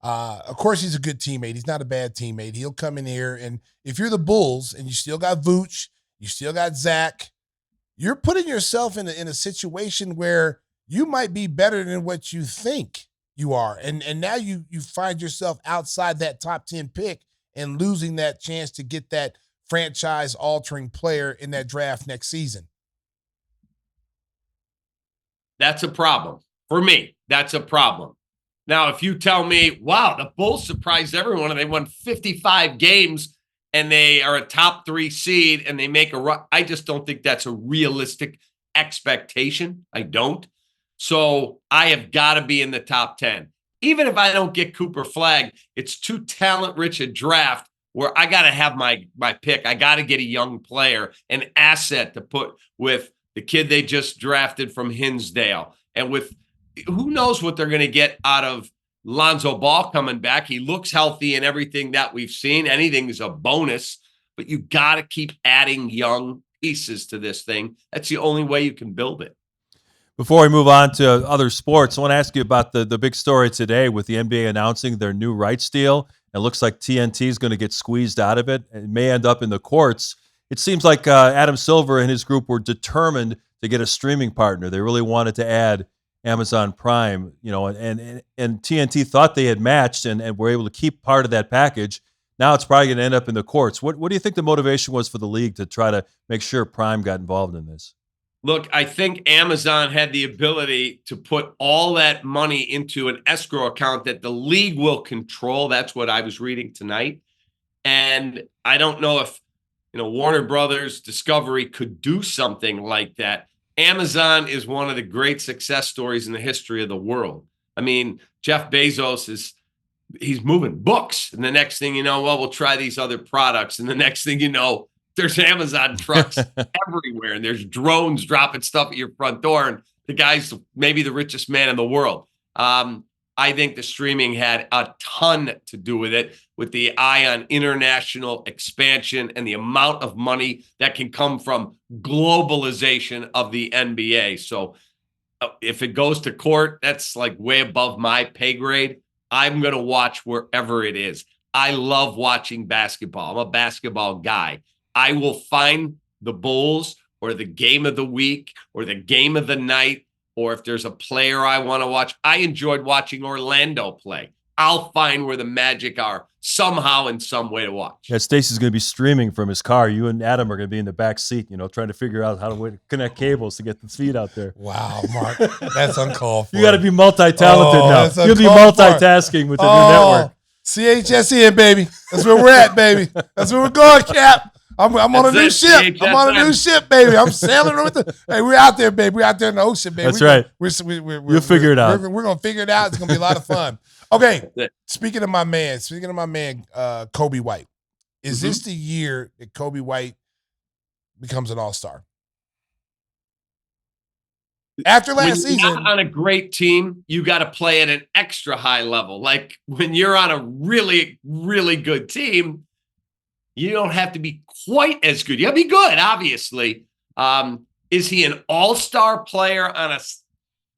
Of course, he's a good teammate. He's not a bad teammate. He'll come in here, and if you're the Bulls and you still got Vooch, you still got Zach, you're putting yourself in a situation where you might be better than what you think you are. And now you find yourself outside that top 10 pick and losing that chance to get that franchise-altering player in that draft next season. That's a problem. For me, that's a problem. Now, if you tell me, wow, the Bulls surprised everyone and they won 55 games and they are a top 3 seed and they make a run, I just don't think that's a realistic expectation. I don't. So I have got to be in the top 10. Even if I don't get Cooper Flagg, it's too talent-rich a draft where I got to have my pick. I got to get a young player, an asset to put with the kid they just drafted from Hinsdale. And with who knows what they're going to get out of Lonzo Ball coming back. He looks healthy and everything that we've seen. Anything is a bonus, but you got to keep adding young pieces to this thing. That's the only way you can build it. Before we move on to other sports, I want to ask you about the big story today with the NBA announcing their new rights deal. It looks like TNT is going to get squeezed out of it. It may end up in the courts. It seems like Adam Silver and his group were determined to get a streaming partner. They really wanted to add Amazon Prime, and TNT thought they had matched and were able to keep part of that package. Now it's probably going to end up in the courts. What do you think the motivation was for the league to try to make sure Prime got involved in this? Look, I think Amazon had the ability to put all that money into an escrow account that the league will control. That's what I was reading tonight. And I don't know if, Warner Brothers Discovery could do something like that. Amazon is one of the great success stories in the history of the world. I mean, Jeff Bezos he's moving books. And the next thing you know, we'll try these other products. And the next thing you know, there's Amazon trucks everywhere. And there's drones dropping stuff at your front door. And the guy's maybe the richest man in the world. I think the streaming had a ton to do with it, with the eye on international expansion and the amount of money that can come from globalization of the NBA. So if it goes to court, that's like way above my pay grade. I'm going to watch wherever it is. I love watching basketball. I'm a basketball guy. I will find the Bulls or the game of the week or the game of the night, or if there's a player I want to watch. I enjoyed watching Orlando play. I'll find where the Magic are somehow in some way to watch. Yeah, Stacey's going to be streaming from his car. You and Adam are going to be in the back seat, trying to figure out how to connect cables to get the feed out there. Wow, Mark, that's uncalled for. You got to be multi-talented now. You'll be multitasking with the new network. CHSN, baby. That's where we're at, baby. That's where we're going, Cap. I'm on a new ship. I'm on a new ship, baby. I'm sailing with the. Hey, we're out there, baby. We're out there in the ocean, baby. That's right. You'll figure it out. We're gonna figure it out. It's gonna be a lot of fun. Okay. Speaking of my man, Coby White. Is this the year that Coby White becomes an all-star? After last season, you're not on a great team, you got to play at an extra high level. Like when you're on a really, really good team, you don't have to be quite as good. You'll be good, obviously. Is he an all-star player on a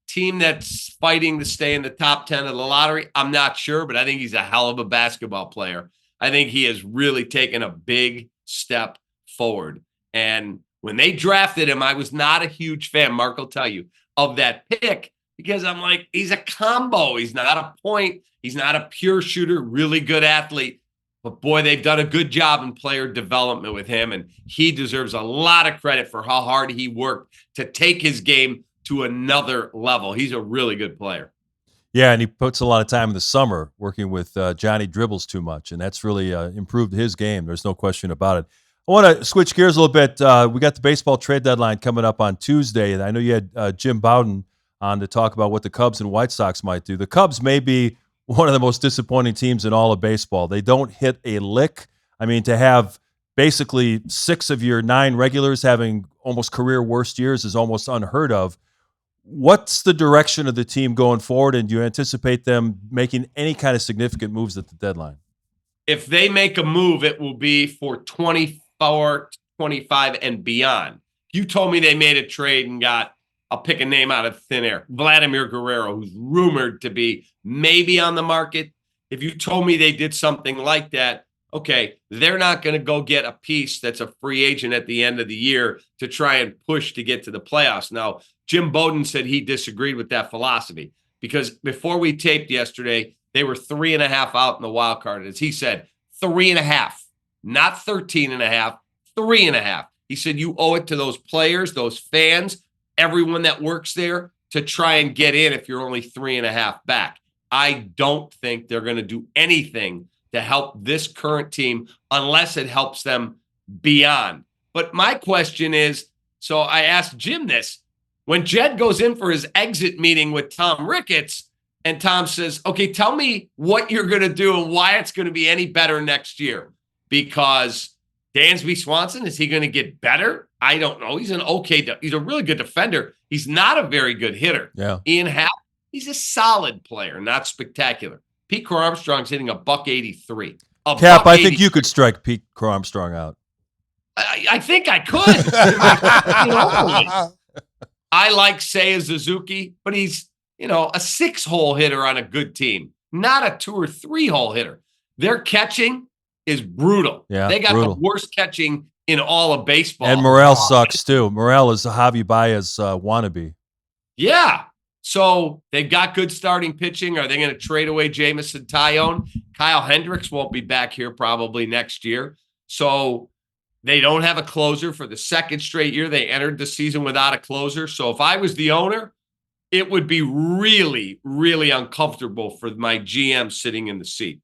team that's fighting to stay in the top 10 of the lottery? I'm not sure, but I think he's a hell of a basketball player. I think he has really taken a big step forward. And when they drafted him, I was not a huge fan, Mark will tell you, of that pick, because I'm like, he's a combo. He's not a point. He's not a pure shooter, really good athlete. But boy, they've done a good job in player development with him, and he deserves a lot of credit for how hard he worked to take his game to another level. He's a really good player. Yeah, and he puts a lot of time in the summer working with Johnny Dribbles too much, and that's really improved his game. There's no question about it. I want to switch gears a little bit. We got the baseball trade deadline coming up on Tuesday, and I know you had Jim Bowden on to talk about what the Cubs and White Sox might do. The Cubs may be one of the most disappointing teams in all of baseball. They don't hit a lick. I mean, to have basically 6 of your 9 regulars having almost career worst years is almost unheard of. What's the direction of the team going forward, and do you anticipate them making any kind of significant moves at the deadline? If they make a move, it will be for 24, 25, and beyond. You told me they made a trade and got, I'll pick a name out of thin air, Vladimir Guerrero, who's rumored to be maybe on the market. If you told me they did something like that, okay, they're not going to go get a piece that's a free agent at the end of the year to try and push to get to the playoffs. Now, Jim Bowden said he disagreed with that philosophy because before we taped yesterday, they were 3.5 out in the wild card. As he said, 3.5, not 13.5, 3.5. He said, you owe it to those players, those fans, everyone that works there to try and get in if you're only 3.5 back. I don't think they're going to do anything to help this current team unless it helps them beyond. But my question is, so I asked Jim this, when Jed goes in for his exit meeting with Tom Ricketts, and Tom says, okay, tell me what you're going to do and why it's going to be any better next year. Because Dansby Swanson, is he going to get better? I don't know. He's he's a really good defender. He's not a very good hitter. Yeah. Ian Happ, he's a solid player, not spectacular. Pete Crow Armstrong's hitting a $183. Cap, I think you could strike Pete Crow Armstrong out. I think I could. I like Seiya Suzuki, but he's, a 6-hole hitter on a good team, not a 2 or 3-hole hitter. Their catching is brutal. Yeah, they got brutal. the worst catching in all of baseball. And Morel sucks too. Morel is a Javi Baez wannabe. Yeah. So they've got good starting pitching. Are they going to trade away Jamison Tyone? Kyle Hendricks won't be back here probably next year. So they don't have a closer for the second straight year. They entered the season without a closer. So if I was the owner, it would be really, really uncomfortable for my GM sitting in the seat.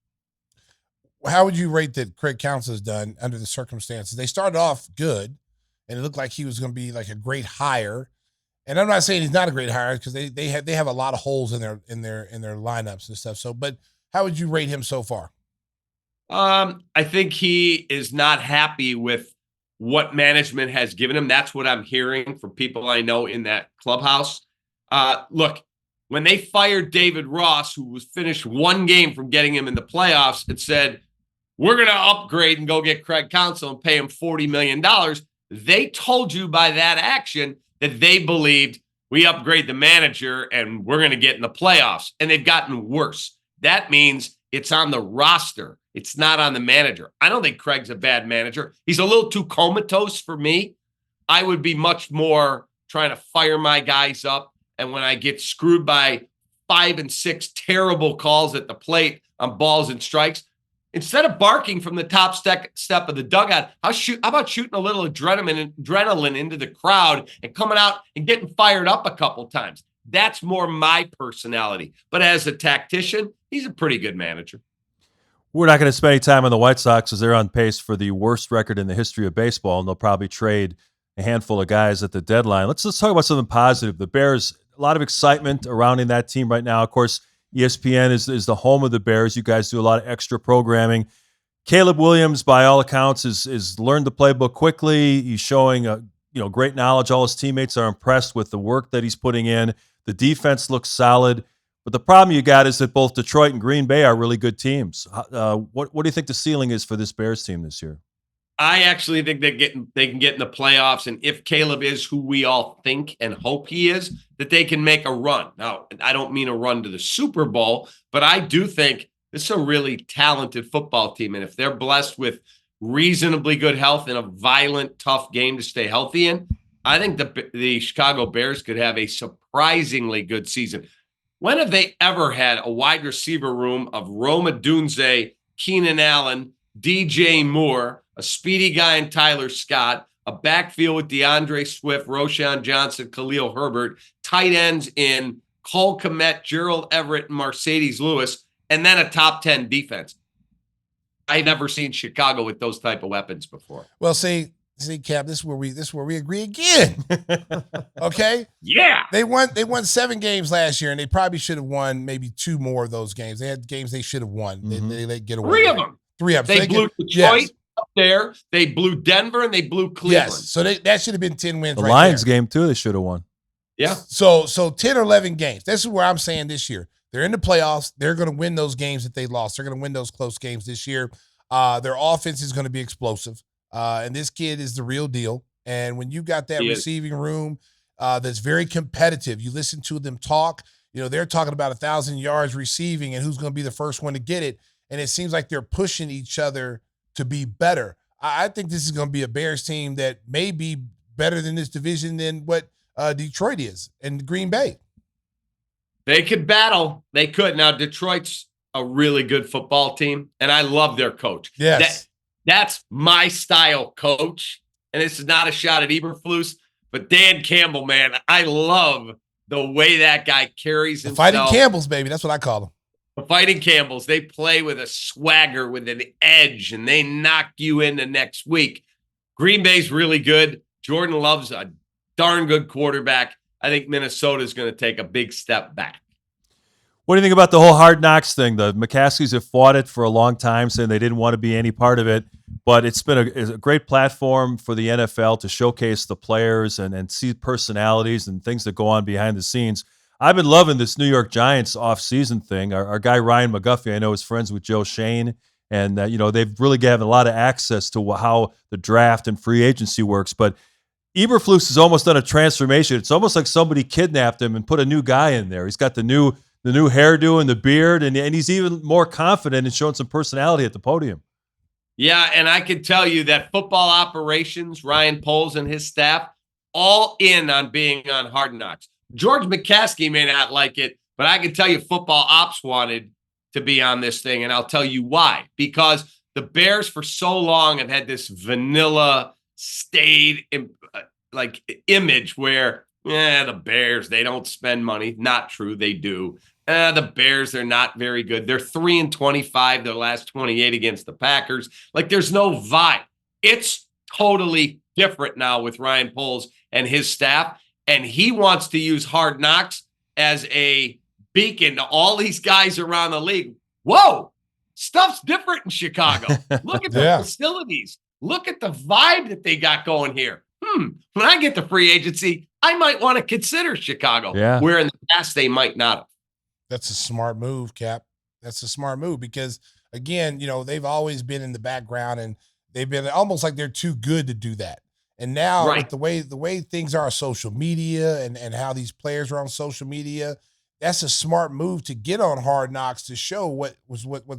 How would you rate that Craig Counsel has done under the circumstances? They started off good, and it looked like he was going to be like a great hire. And I'm not saying he's not a great hire because they have a lot of holes in their lineups and stuff. So, but how would you rate him so far? I think he is not happy with what management has given him. That's what I'm hearing from people I know in that clubhouse. Look, when they fired David Ross, who was finished 1 game from getting him in the playoffs, and said, we're going to upgrade and go get Craig Counsel and pay him $40 million. They told you by that action that they believed we upgrade the manager and we're going to get in the playoffs. And they've gotten worse. That means it's on the roster. It's not on the manager. I don't think Craig's a bad manager. He's a little too comatose for me. I would be much more trying to fire my guys up. And when I get screwed by 5 and 6 terrible calls at the plate on balls and strikes, instead of barking from the top step of the dugout, how about shooting a little adrenaline into the crowd and coming out and getting fired up a couple times? That's more my personality. But as a tactician, he's a pretty good manager. We're not going to spend any time on the White Sox as they're on pace for the worst record in the history of baseball, and they'll probably trade a handful of guys at the deadline. Let's talk about something positive. The Bears, a lot of excitement surrounding that team right now. Of course, ESPN is the home of the Bears. You guys do a lot of extra programming. Caleb Williams, by all accounts, is learned the playbook quickly. He's showing great knowledge. All his teammates are impressed with the work that he's putting in. The defense looks solid. But the problem you got is that both Detroit and Green Bay are really good teams. What do you think the ceiling is for this Bears team this year? I actually think they can get in the playoffs, and if Caleb is who we all think and hope he is, that they can make a run. Now, I don't mean a run to the Super Bowl, but I do think this is a really talented football team, and if they're blessed with reasonably good health and a violent, tough game to stay healthy in, I think the Chicago Bears could have a surprisingly good season. When have they ever had a wide receiver room of Rome Odunze, Keenan Allen, DJ Moore, a speedy guy in Tyler Scott, a backfield with DeAndre Swift, Roshan Johnson, Khalil Herbert, tight ends in Cole Kmet, Gerald Everett, and Mercedes Lewis, and then a top 10 defense. I've never seen Chicago with those type of weapons before. Well, see, Cap, this is where we agree again. Okay? Yeah. They won 7 games last year, and they probably should have won maybe 2 more of those games. They had games they should have won. They get away. 3 of them. 3 of them. They blew Detroit up there. They blew Denver, and they blew Cleveland. Yes. So that should have been 10 wins. The right Lions there. game too, they should have won. Yeah. So 10 or 11 games. This is where I'm saying this year. They're in the playoffs. They're going to win those games that they lost. They're going to win those close games this year. Their offense is going to be explosive. And this kid is the real deal. And when you got that receiving room that's very competitive, you listen to them talk, they're talking about 1,000 yards receiving and who's going to be the first one to get it. And it seems like they're pushing each other to be better. I think this is going to be a Bears team that may be better than this division than what Detroit is and Green Bay. They could battle. They could. Now, Detroit's a really good football team, and I love their coach. Yes. That's my style coach, and this is not a shot at Eberflus, but Dan Campbell, man, I love the way that guy carries himself. The Fighting Campbells, baby. That's what I call them. The Fighting Campbells. They play with a swagger, with an edge, and they knock you into next week. Green Bay's really good. Jordan Love's a darn good quarterback. I think Minnesota's going to take a big step back. What do you think about the whole Hard Knocks thing? The McCaskies have fought it for a long time, saying they didn't want to be any part of it. But it's been a great platform for the NFL to showcase the players and see personalities and things that go on behind the scenes. I've been loving this New York Giants off-season thing. Our guy Ryan McGuffey, I know, is friends with Joe Shane. And, they've really given a lot of access to how the draft and free agency works. But Eberflus has almost done a transformation. It's almost like somebody kidnapped him and put a new guy in there. He's got the new hairdo and the beard, and he's even more confident and showing some personality at the podium. Yeah, and I can tell you that football operations, Ryan Poles and his staff, all in on being on Hard Knocks. George McCaskey may not like it, but I can tell you football ops wanted to be on this thing, and I'll tell you why. Because the Bears for so long have had this vanilla, staid image where the Bears, they don't spend money. Not true, they do. The Bears, they're not very good. They're 3-25 their last 28 against the Packers. There's no vibe. It's totally different now with Ryan Poles and his staff, and he wants to use Hard Knocks as a beacon to all these guys around the league. Whoa, stuff's different in Chicago. Look at the facilities. Look at the vibe that they got going here. When I get to free agency, I might want to consider Chicago, where in the past they might not have. That's a smart move, Cap. That's a smart move because, again, they've always been in the background and they've been almost like they're too good to do that. And now with the way things are on social media and how these players are on social media, that's a smart move to get on Hard Knocks to show what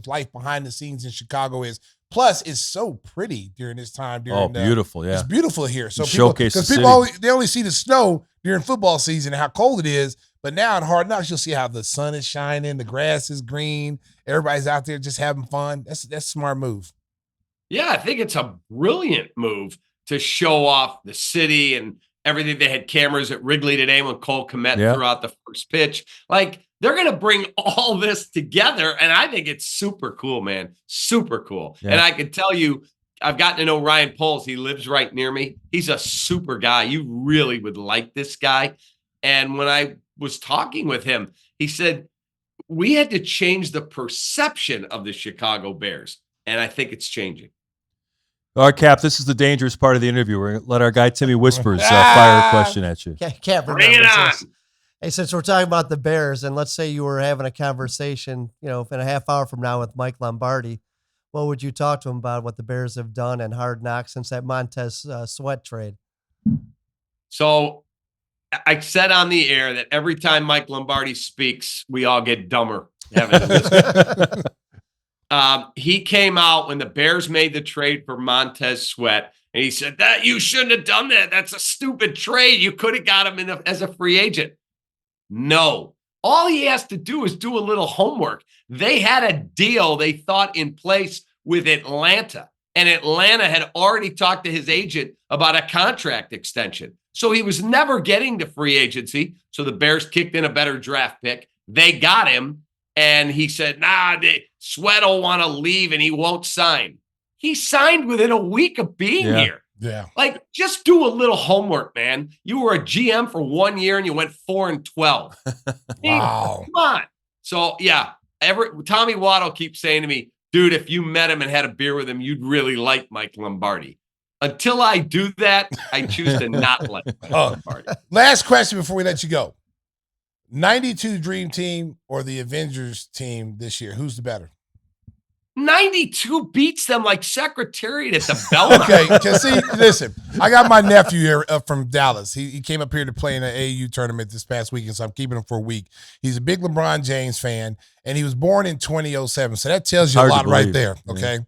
life behind the scenes in Chicago is. Plus, it's so pretty during this time. Beautiful, yeah. It's beautiful here. So people only see the snow during football season and how cold it is. But now in Hard Knocks, you'll see how the sun is shining, the grass is green, everybody's out there just having fun. That's a smart move. Yeah, I think it's a brilliant move to show off the city and everything. They had cameras at Wrigley today when Cole Kmet threw out the first pitch. They're going to bring all this together, and I think it's super cool, man. Super cool. Yeah. And I can tell you, I've gotten to know Ryan Poles. He lives right near me. He's a super guy. You really would like this guy. And when I was talking with him, he said, we had to change the perception of the Chicago Bears, and I think it's changing. All right, Cap, this is the dangerous part of the interview. We're going to let our guy Timmy Whispers fire a question at you. Can't bring it on. Hey, since we're talking about the Bears, and let's say you were having a conversation, in a half hour from now with Mike Lombardi, what would you talk to him about what the Bears have done and Hard Knocks since that Montez Sweat trade? So I said on the air that every time Mike Lombardi speaks, we all get dumber. He came out when the Bears made the trade for Montez Sweat, and he said that you shouldn't have done that. That's a stupid trade. You could have got him as a free agent. No. All he has to do is do a little homework. They had a deal they thought in place with Atlanta. and Atlanta had already talked to his agent about a contract extension. So he was never getting to free agency. So the Bears kicked in a better draft pick. They got him, and he said, Sweat will want to leave, and he won't sign. He signed within a week of being here. Yeah. Like, just do a little homework, man. You were a GM for 1 year, and you went 4-12. Wow. Come on. So, yeah, Tommy Waddle keeps saying to me, dude, if you met him and had a beer with him, you'd really like Mike Lombardi. Until I do that, I choose to not like Mike Lombardi. Last question before we let you go. 92 Dream Team or the Avengers team this year? Who's the better? 92 beats them like Secretariat at the Belmont. Okay, because see, listen, I got my nephew here from Dallas. He came up here to play in an AAU tournament this past weekend, so I'm keeping him for a week. He's a big LeBron James fan, and he was born in 2007, so that tells you a lot right there, okay?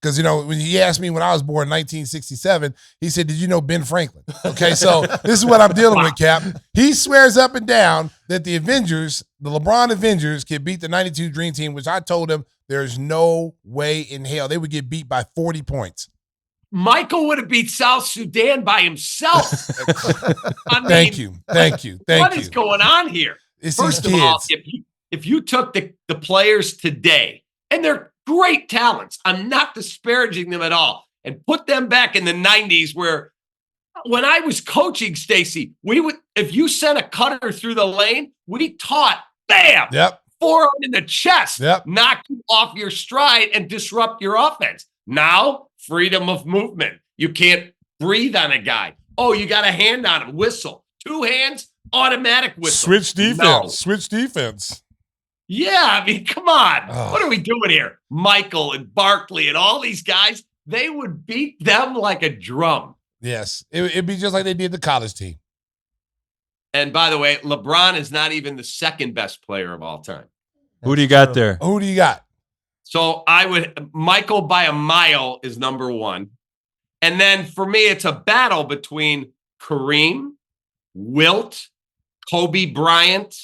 Because, when he asked me when I was born in 1967, he said, did you know Ben Franklin? Okay, so this is what I'm dealing with, Cap. He swears up and down that the Avengers, the LeBron Avengers, can beat the 92 Dream Team, which I told him there's no way in hell they would get beat by 40 points. Michael would have beat South Sudan by himself. Thank you. What is going on here? It's First of all, if you took the players today, and they're great talents, I'm not disparaging them at all, and put them back in the 90s where when I was coaching, Stacey, if you sent a cutter through the lane, we taught, bam, forearm in the chest, knock you off your stride and disrupt your offense. Now, freedom of movement. You can't breathe on a guy. Oh, you got a hand on him, whistle. 2 hands, automatic whistle. Switch defense. Yeah, I mean, come on. Oh. What are we doing here? Michael and Barkley and all these guys, they would beat them like a drum. Yes, it'd be just like they did the college team. And by the way, LeBron is not even the second best player of all time. Who do you got there? Who do you got? So Michael by a mile is number 1. And then for me, it's a battle between Kareem, Wilt, Kobe Bryant,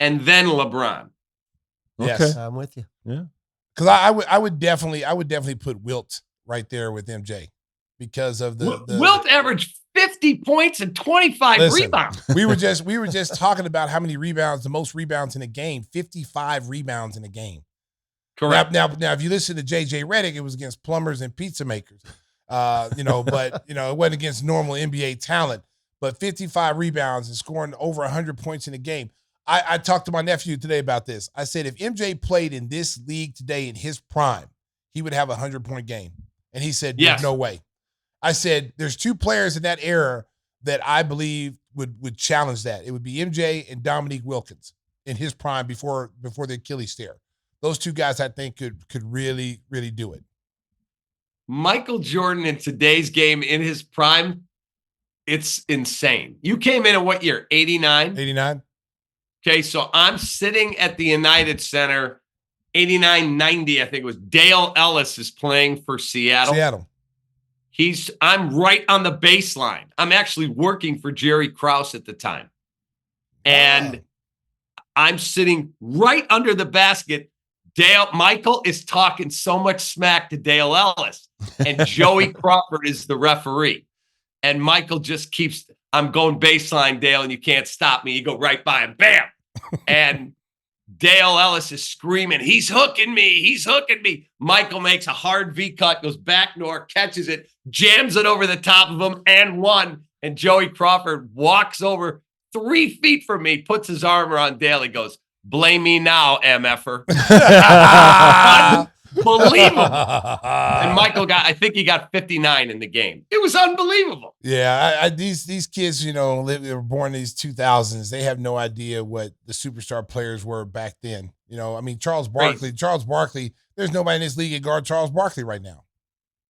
and then LeBron. Yes, okay. I'm with you. Yeah, because I would definitely put Wilt right there with MJ because of the Wilt averaged 50 points and 25 rebounds. We were just talking about how many rebounds, the most rebounds in a game, 55 rebounds in a game. Correct. Now, if you listen to JJ Redick, it was against plumbers and pizza makers. But it wasn't against normal NBA talent. But 55 rebounds and scoring over 100 points in a game. I talked to my nephew today about this. I said, if MJ played in this league today in his prime, he would have a 100-point game. And he said, there's no way. I said, there's 2 players in that era that I believe would challenge that. It would be MJ and Dominique Wilkins in his prime before the Achilles tear. Those 2 guys, I think, could really, really do it. Michael Jordan in today's game in his prime, it's insane. You came in what year? 89? 89. Okay, so I'm sitting at the United Center, 89-90, I think it was. Dale Ellis is playing for Seattle. I'm right on the baseline. I'm actually working for Jerry Krause at the time. And I'm sitting right under the basket. Michael is talking so much smack to Dale Ellis, and Joey Crawford is the referee. And Michael just keeps, I'm going baseline, Dale, and you can't stop me. You go right by him, bam. And Dale Ellis is screaming, he's hooking me. Michael makes a hard V cut, goes back north, catches it, jams it over the top of him, and 1. And Joey Crawford walks over 3 feet from me, puts his arm around Dale. He goes, blame me now, MFer. Unbelievable. And Michael I think he got 59 in the game. It was unbelievable. Yeah, these kids, they were born in these 2000s. They have no idea what the superstar players were back then. Charles Barkley. Charles Barkley. There's nobody in this league that guard Charles Barkley right now.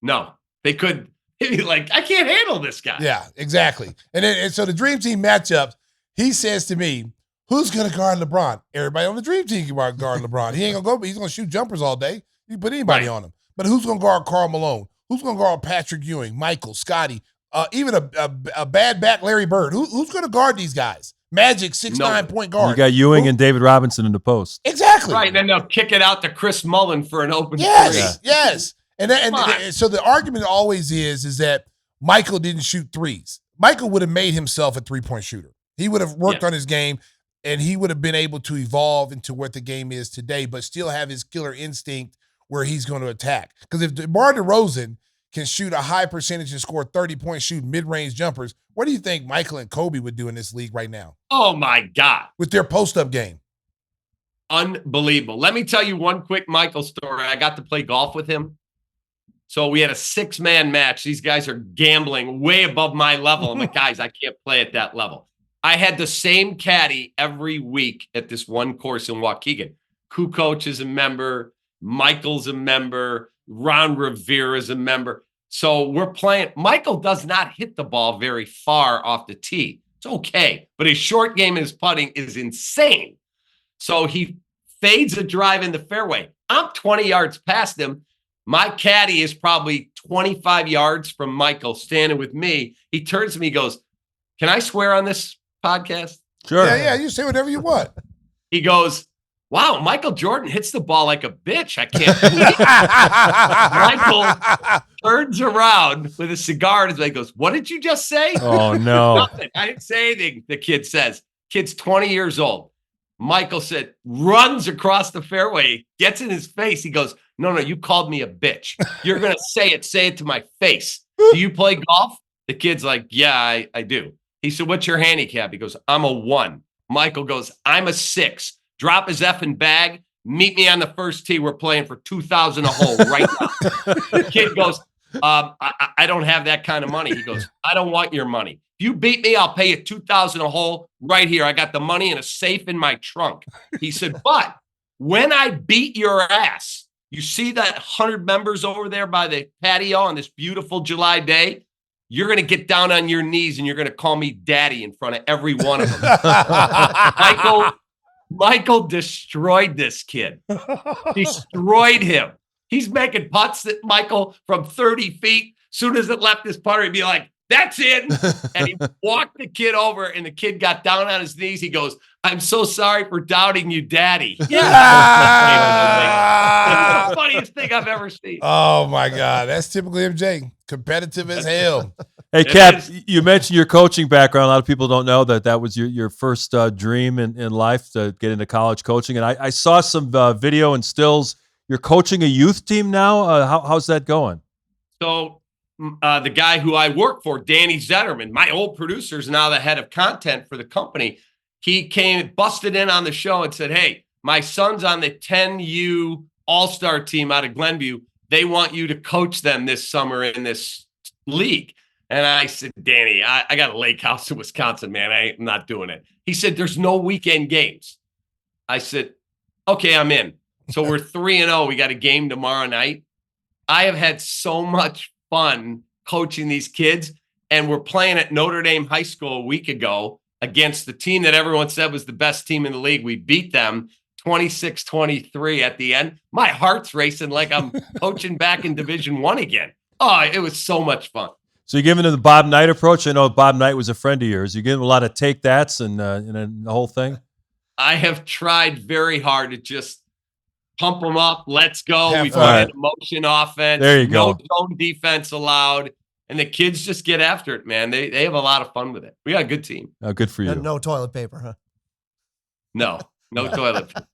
No, they could. He'd be like, I can't handle this guy. Yeah, exactly. And so the Dream Team matchups, he says to me, who's going to guard LeBron? Everybody on the Dream Team can guard LeBron. He ain't going to go, but he's going to shoot jumpers all day. You put anybody on him. But who's going to guard Karl Malone? Who's going to guard Patrick Ewing, Michael, Scotty, even a bad back Larry Bird? Who's going to guard these guys? Magic, 6'9" point guard. You got Ewing and David Robinson in the post. Exactly. Right, and then they'll kick it out to Chris Mullen for an open three. Yes. So the argument always is that Michael didn't shoot threes. Michael would have made himself a 3-point shooter. He would have worked on his game, and he would have been able to evolve into what the game is today, but still have his killer instinct where he's going to attack. Because if DeMar DeRozan can shoot a high percentage and score 30-point shoot mid-range jumpers, what do you think Michael and Coby would do in this league right now? Oh, my God. With their post-up game. Unbelievable. Let me tell you one quick Michael story. I got to play golf with him. So we had a 6-man match. These guys are gambling way above my level. I'm like, guys, I can't play at that level. I had the same caddy every week at this one course in Waukegan. Kukoc is a member. Michael's a member. Ron Rivera is a member. So we're playing. Michael does not hit the ball very far off the tee. It's okay. But his short game and his putting is insane. So he fades a drive in the fairway. I'm 20 yards past him. My caddy is probably 25 yards from Michael standing with me. He turns to me, goes, "Can I swear on this podcast?" Sure. Yeah, you say whatever you want. He goes, "Wow, Michael Jordan hits the ball like a bitch. I can't believe it." Michael turns around with a cigar and he goes, "What did you just say?" Oh, no. Nothing. I didn't say anything, the kid says. Kid's 20 years old. Michael said, runs across the fairway, gets in his face. He goes, no, you called me a bitch. You're going to say it to my face. Do you play golf? The kid's like, yeah, I do. He said, what's your handicap? He goes, I'm a 1. Michael goes, I'm a 6. Drop his effing bag. Meet me on the first tee. We're playing for $2,000 a hole right now. The kid goes, I don't have that kind of money. He goes, I don't want your money. If you beat me, I'll pay you $2,000 a hole right here. I got the money in a safe in my trunk. He said, but when I beat your ass, you see that 100 members over there by the patio on this beautiful July day? You're going to get down on your knees and you're going to call me daddy in front of every one of them. Michael destroyed this kid. Destroyed him. He's making putts that Michael from 30 feet. Soon as it left his putter, he'd be like, that's it. And he walked the kid over and the kid got down on his knees. He goes, I'm so sorry for doubting you, daddy. Yeah. That's the funniest thing I've ever seen. Oh, my God. That's typically MJ. Competitive as hell. Hey, Cap, you mentioned your coaching background. A lot of people don't know that was your first dream in life to get into college coaching. And I saw some video and stills. You're coaching a youth team now. How's that going? So the guy who I work for, Danny Zetterman, my old producer, is now the head of content for the company. He busted in on the show and said, hey, my son's on the 10U All-Star team out of Glenview. They want you to coach them this summer in this league. And I said, Danny, I got a lake house in Wisconsin, man. I'm not doing it. He said, there's no weekend games. I said, okay, I'm in. So we're 3-0. We got a game tomorrow night. I have had so much fun coaching these kids. And we're playing at Notre Dame High School a week ago against the team that everyone said was the best team in the league. We beat them 26-23 at the end. My heart's racing like I'm coaching back in Division I again. Oh, it was so much fun. So you're giving them the Bob Knight approach? I know Bob Knight was a friend of yours. You give them a lot of take-that's and the whole thing? I have tried very hard to just pump them up. Let's go. We've got an emotion offense. There you go. No zone defense allowed. And the kids just get after it, man. They have a lot of fun with it. We got a good team. Oh, good for you. No toilet paper, huh? No toilet paper.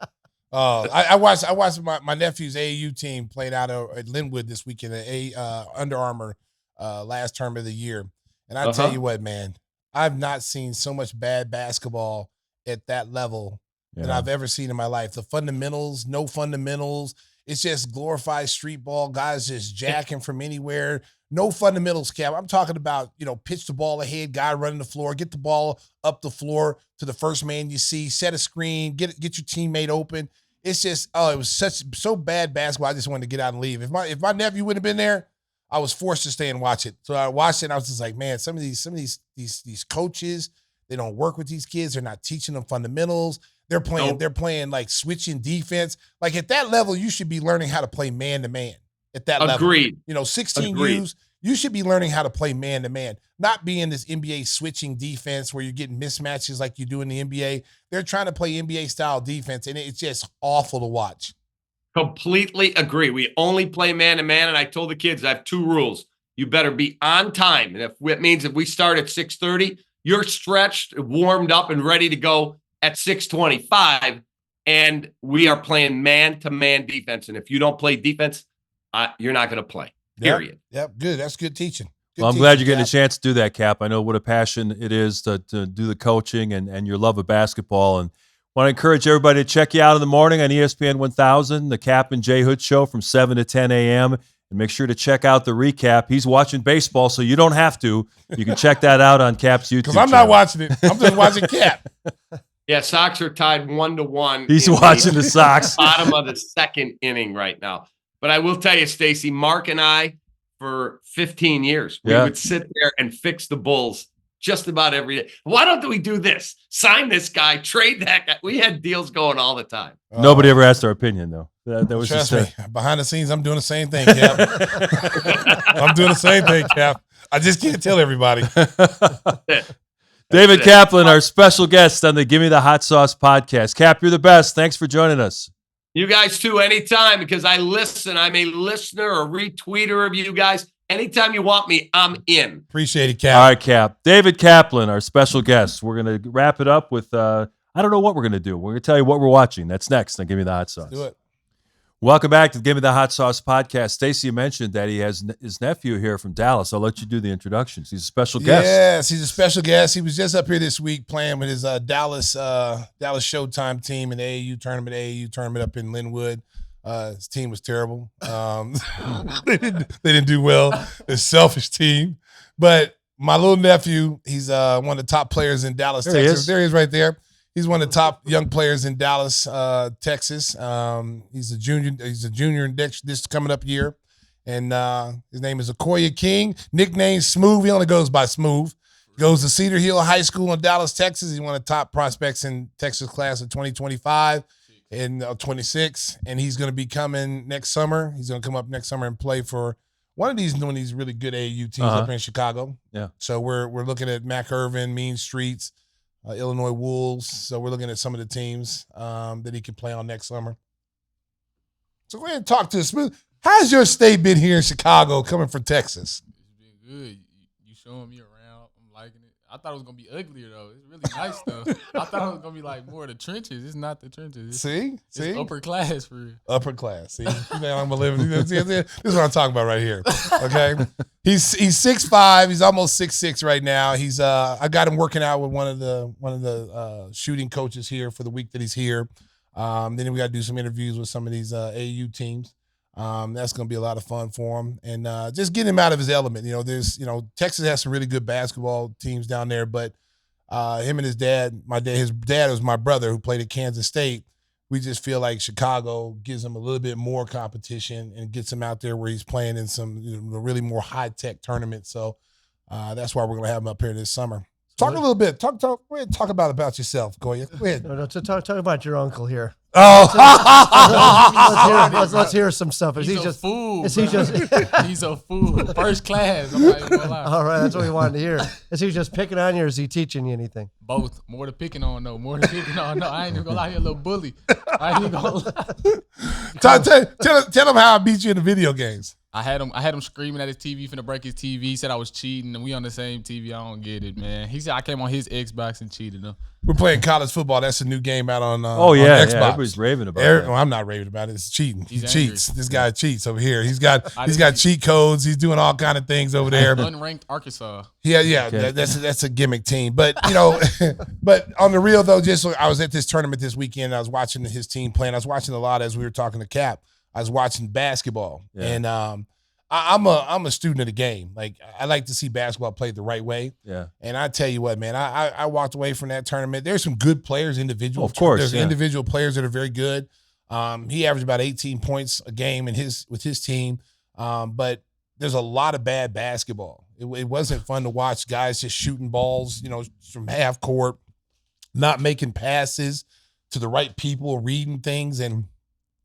I watched my nephew's AAU team played out at Linwood this weekend at Under Armour last term of the year. And I tell you what, man, I've not seen so much bad basketball at that level than I've ever seen in my life. The fundamentals, no fundamentals. It's just glorified street ball. Guys just jacking from anywhere. No fundamentals, Cap. I'm talking about, pitch the ball ahead, guy running the floor, get the ball up the floor to the first man you see, set a screen, get your teammate open. It's just, it was so bad basketball. I just wanted to get out and leave. If my nephew wouldn't have been there, I was forced to stay and watch it. So I watched it and I was just like, man, some of these coaches, they don't work with these kids. They're not teaching them fundamentals. They're playing like switching defense. Like at that level, you should be learning how to play man to man. At that level. Agreed. 16 U's, you should be learning how to play man to man, not be in this NBA switching defense where you're getting mismatches like you do in the NBA. They're trying to play NBA style defense, and it's just awful to watch. Completely agree. We only play man-to-man, and I told the kids I have 2 rules. You better be on time, and if it means if we start at 6:30, you're stretched, warmed up, and ready to go at 6:25, and we are playing man-to-man defense, and if you don't play defense, you're not going to play, period. Yep, good. That's good teaching. Well, I'm glad you're getting a chance to do that, Cap. I know what a passion it is to do the coaching and your love of basketball. And want to encourage everybody to check you out in the morning on ESPN 1000, the Cap and Jay Hood Show from 7 to 10 a.m. And make sure to check out the recap. He's watching baseball, so you don't have to. You can check that out on Cap's YouTube channel. Because I'm not watching it. I'm just watching Cap. Yeah, Sox are tied 1-1. He's watching the Sox. Bottom of the 2nd inning right now. But I will tell you, Stacey, Mark and I, for 15 years, we would sit there and fix the Bulls just about every day. Why don't we do this? Sign this guy, trade that guy. We had deals going all the time. Nobody ever asked our opinion, though. That was Trust just me. Behind the scenes, I'm doing the same thing, Cap. I'm doing the same thing, Cap. I just can't tell everybody. David Kaplan, our special guest on the Gimme the Hot Sauce podcast. Cap, you're the best. Thanks for joining us. You guys too, anytime, because I listen. I'm a listener, a retweeter of you guys. Anytime you want me, I'm in. Appreciate it, Cap. All right, Cap. David Kaplan, our special guest. We're going to wrap it up with, I don't know what we're going to do. We're going to tell you what we're watching. That's next on Give Me the Hot Sauce. Do it. Welcome back to the Give Me the Hot Sauce podcast. Stacey mentioned that he has his nephew here from Dallas. I'll let you do the introductions. He's a special guest. Yes, he's a special guest. He was just up here this week playing with his Dallas Showtime team in the AAU tournament up in Linwood. His team was terrible. They didn't do well. It's a selfish team. But my little nephew, he's one of the top players in Dallas, Texas. There he is right there. He's one of the top young players in Dallas, Texas. He's a junior in this coming up year. And his name is Acoya King, nicknamed Smoove. He only goes by Smoove. Goes to Cedar Hill High School in Dallas, Texas. He's one of the top prospects in Texas class of 2025 and 26. And he's going to be coming next summer. He's going to come up next summer and play for one of these really good AAU teams up in Chicago. Yeah. So we're looking at Mac Irvin, Mean Streets, Illinois Wolves. So we're looking at some of the teams that he can play on next summer. So go ahead and talk to us. How's your stay been here in Chicago coming from Texas? It's been good. You showing me around. I'm liking it. I thought it was going to be uglier, though. It's really nice, though. I thought it was going to be like more of the trenches. It's not the trenches. It's upper class for real. Upper class. See, I'm going to live. This is what I'm talking about right here. Okay, he's 6'5". He's almost 6'6" right now. He's I got him working out with one of the shooting coaches here for the week that he's here. Then we got to do some interviews with some of these AAU teams. That's going to be a lot of fun for him, and just get him out of his element. Texas has some really good basketball teams down there, but him and his dad, his dad was my brother who played at Kansas State. We just feel like Chicago gives him a little bit more competition and gets him out there where he's playing in some really more high-tech tournaments. So that's why we're going to have him up here this summer. Talk a little bit. Go ahead and talk about yourself, Goya. Go ahead. No, talk about your uncle here. Oh, let's hear some stuff. He's a fool. Is he just? He's a fool. First class. I'm not even gonna lie. All right, that's what we wanted to hear. Is he just picking on you, or is he teaching you anything? Both. More to picking on, though. No, I ain't even gonna lie. You're a little bully. I ain't even gonna lie. Tell him how I beat you in the video games. I had him screaming at his TV, finna break his TV. He said I was cheating, and we on the same TV. I don't get it, man. He said I came on his Xbox and cheated him. We're playing college football. That's a new game out on on Xbox. Everybody's raving about it. Well, I'm not raving about it. It's cheating. He cheats. Angry. This guy cheats over here. He's got cheat codes. He's doing all kind of things over there. Unranked Arkansas. Yeah. Okay. That's a gimmick team. But but on the real though, I was at this tournament this weekend. I was watching his team playing. I was watching a lot as we were talking to Cap. I was watching basketball, and I'm a student of the game. Like, I like to see basketball played the right way. Yeah. And I tell you what, man, I walked away from that tournament. There's some good players, individual. Of course, there's individual players that are very good. He averaged about 18 points a game with his team. But there's a lot of bad basketball. It wasn't fun to watch guys just shooting balls, from half court, not making passes to the right people, reading things, and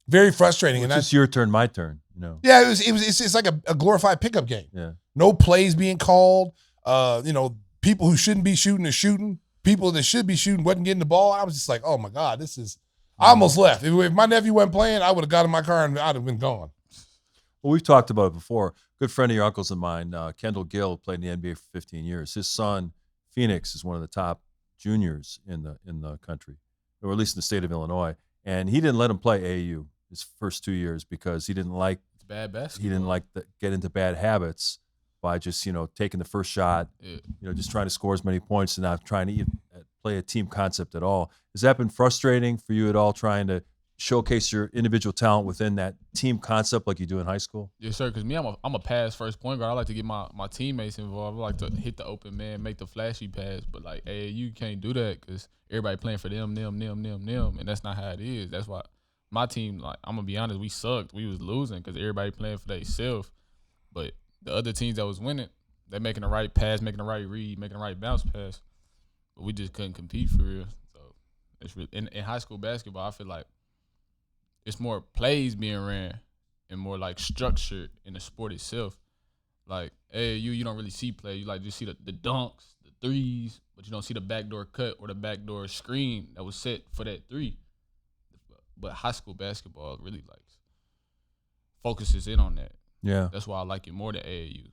very frustrating. It's your turn, my turn. Yeah, it's like a glorified pickup game. Yeah. No plays being called. People who shouldn't be shooting are shooting. People that should be shooting wasn't getting the ball. I was just like, oh my God, I almost left. If my nephew wasn't playing, I would have got in my car and I'd have been gone. Well, we've talked about it before. Good friend of your uncle's and mine, Kendall Gill, played in the NBA for 15 years. His son, Phoenix, is one of the top juniors in the country, or at least in the state of Illinois. And he didn't let him play AAU his first 2 years because he didn't like bad basketball. He didn't like get into bad habits by just taking the first shot, just trying to score as many points and not trying to even play a team concept at all. Has that been frustrating for you at all, trying to showcase your individual talent within that team concept like you do in high school? Yes, sir. Because I'm a pass first point guard. I like to get my teammates involved. I like to hit the open man, make the flashy pass. But like, hey, you can't do that because everybody playing for them, and that's not how it is. That's why my team, like, I'm gonna be honest, we sucked. We was losing because everybody playing for themselves. But the other teams that was winning, they making the right pass, making the right read, making the right bounce pass. But we just couldn't compete for real. So it's really, in high school basketball, I feel like it's more plays being ran and more like structured in the sport itself. Like, hey, you don't really see play. You just see the dunks, the threes, but you don't see the backdoor cut or the backdoor screen that was set for that three. But high school basketball really focuses in on that. Yeah. That's why I like it more than AAU.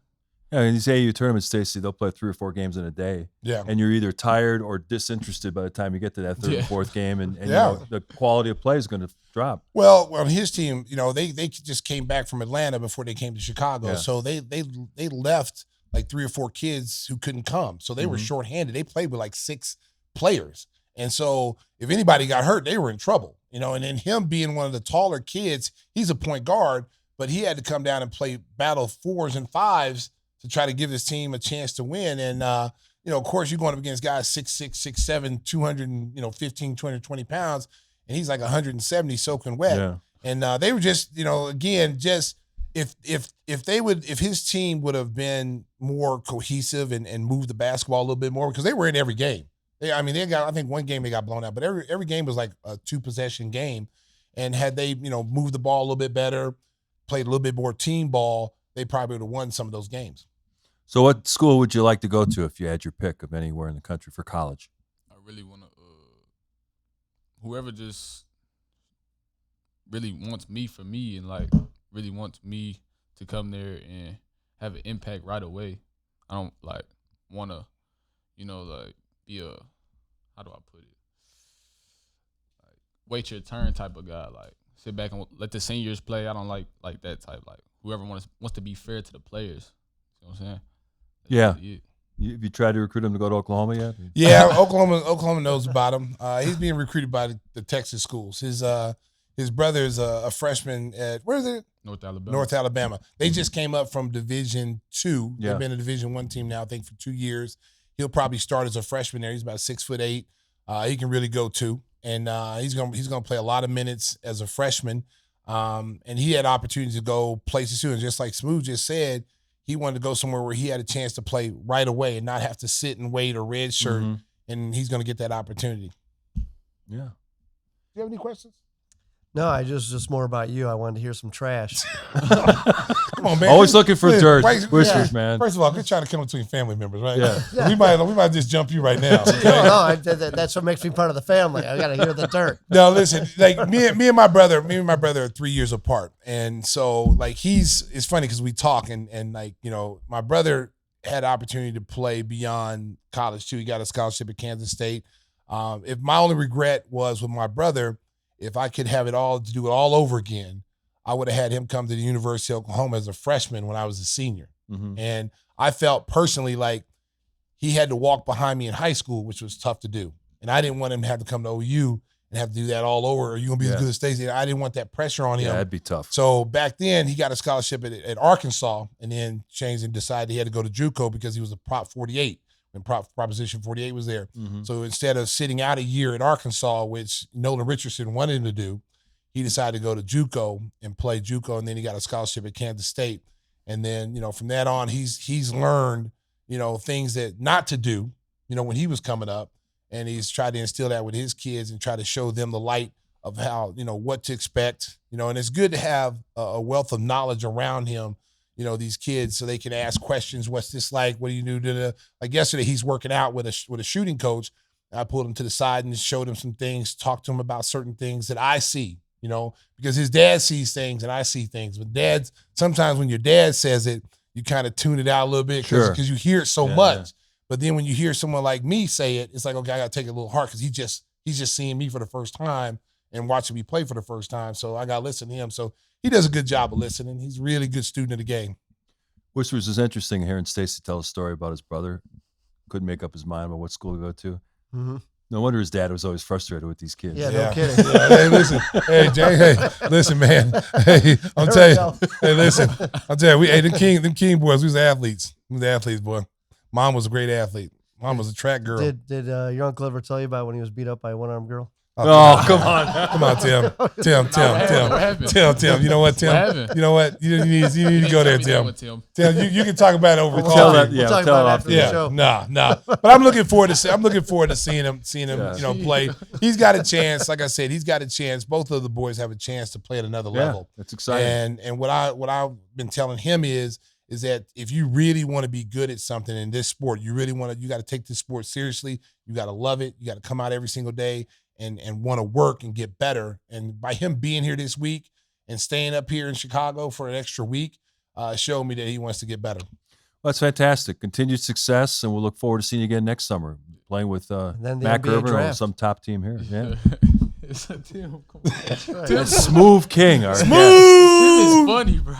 Yeah, in these AAU tournaments, Stacey, they'll play 3 or 4 games in a day. Yeah. And you're either tired or disinterested by the time you get to that third or fourth game, and the quality of play is going to drop. Well, on his team, they just came back from Atlanta before they came to Chicago. Yeah. So they left like 3 or 4 kids who couldn't come. So they were shorthanded. They played with like 6 players. And so if anybody got hurt, they were in trouble. And then him being one of the taller kids, he's a point guard, but he had to come down and play battle 4s and 5s to try to give his team a chance to win. And, of course, you're going up against guys 6'6", 6'7", 215, 220 pounds, and he's like 170 soaking wet. Yeah. And they were just, again, just if his team would have been more cohesive and moved the basketball a little bit more, because they were in every game. I think one game they got blown out, but every game was like a 2-possession game. And had they, moved the ball a little bit better, played a little bit more team ball, they probably would have won some of those games. So what school would you like to go to if you had your pick of anywhere in the country for college? I really want to, whoever just really wants me for me and really wants me to come there and have an impact right away. I don't want to, be a, how do I put it? Wait your turn type of guy. Sit back and let the seniors play. I don't like that type. Whoever wants to be fair to the players. You know what I'm saying? Yeah. Have you tried to recruit him to go to Oklahoma yet? Yeah, Oklahoma knows about him. He's being recruited by the Texas schools. His brother is a freshman at, where is it? North Alabama. They just came up from Division II. Yeah. They've been a Division I team now, I think, for 2 years. He'll probably start as a freshman there. He's about 6'8". He can really go too, and he's gonna play a lot of minutes as a freshman. And he had opportunities to go places too. And just like Smoove just said, he wanted to go somewhere where he had a chance to play right away and not have to sit and wait or red shirt. And he's going to get that opportunity. Yeah. Do you have any questions? No, I just more about you. I wanted to hear some trash. Come on, man. Always looking for dirt. Whispers, man. First of all, quit trying to come between family members, right? Yeah. We might just jump you right now. Okay? No, that's what makes me part of the family. I got to hear the dirt. No, listen, me and my brother are 3 years apart. And so it's funny because we talk and my brother had opportunity to play beyond college too. He got a scholarship at Kansas State. If my only regret was with my brother, if I could have to do it all over again, I would have had him come to the University of Oklahoma as a freshman when I was a senior. And I felt personally like he had to walk behind me in high school, which was tough to do. And I didn't want him to have to come to OU and have to do that all over. Are you going to be as good as Stacey? I didn't want that pressure on him. Yeah, that'd be tough. So back then, he got a scholarship at Arkansas and then changed and decided he had to go to JUCO because he was a Prop 48. When Proposition 48 was there. So instead of sitting out a year at Arkansas, which Nolan Richardson wanted him to do, he decided to go to JUCO and play JUCO, and then he got a scholarship at Kansas State. And then, from that on, he's learned, things that not to do, when he was coming up, and he's tried to instill that with his kids and try to show them the light of how, what to expect, and it's good to have a wealth of knowledge around him, these kids, so they can ask questions. What's this like? What do you do? Like yesterday, he's working out with a shooting coach, I pulled him to the side and showed him some things, talked to him about certain things that I see, because his dad sees things and I see things. But sometimes when your dad says it, you kind of tune it out a little bit because you hear it so much. Yeah. But then when you hear someone like me say it, it's like, okay, I got to take it a little hard because he's just seeing me for the first time and watching me play for the first time. So I got to listen to him. So he does a good job of listening. He's a really good student of the game. Which was interesting hearing Stacey tell a story about his brother. Couldn't make up his mind about what school to go to. Mm-hmm. No wonder his dad was always frustrated with these kids. Yeah, no kidding. Yeah. Hey, listen. Hey, Jay. Hey, listen, man. Hey, I'm telling you. Hey, listen. I'm telling you. Them King boys, we was athletes. We was athletes, boy. Mom was a great athlete. Mom was a track girl. Did your uncle ever tell you about when he was beat up by a one-armed girl? Oh, come on. Come on, Tim. Tim. You know what, Tim? You know what? You need to go there, Tim. Tim, you can talk about it over coffee. We'll talk about it after the show. Nah. But I'm looking forward to seeing him, play. He's got a chance. Like I said, he's got a chance. Both of the boys have a chance to play at another level. That's exciting. And what I've been telling him is that if you really want to be good at something in this sport, you got to take this sport seriously. You got to love it. You got to come out every single day and want to work and get better. And by him being here this week and staying up here in Chicago for an extra week, showed me that he wants to get better. Well, that's fantastic. Continued success, and we'll look forward to seeing you again next summer, playing with Matt Gerber or some top team here. Yeah. It's a Tim. Come on. Smoove King. All right. Smoove! Tim is funny, bro.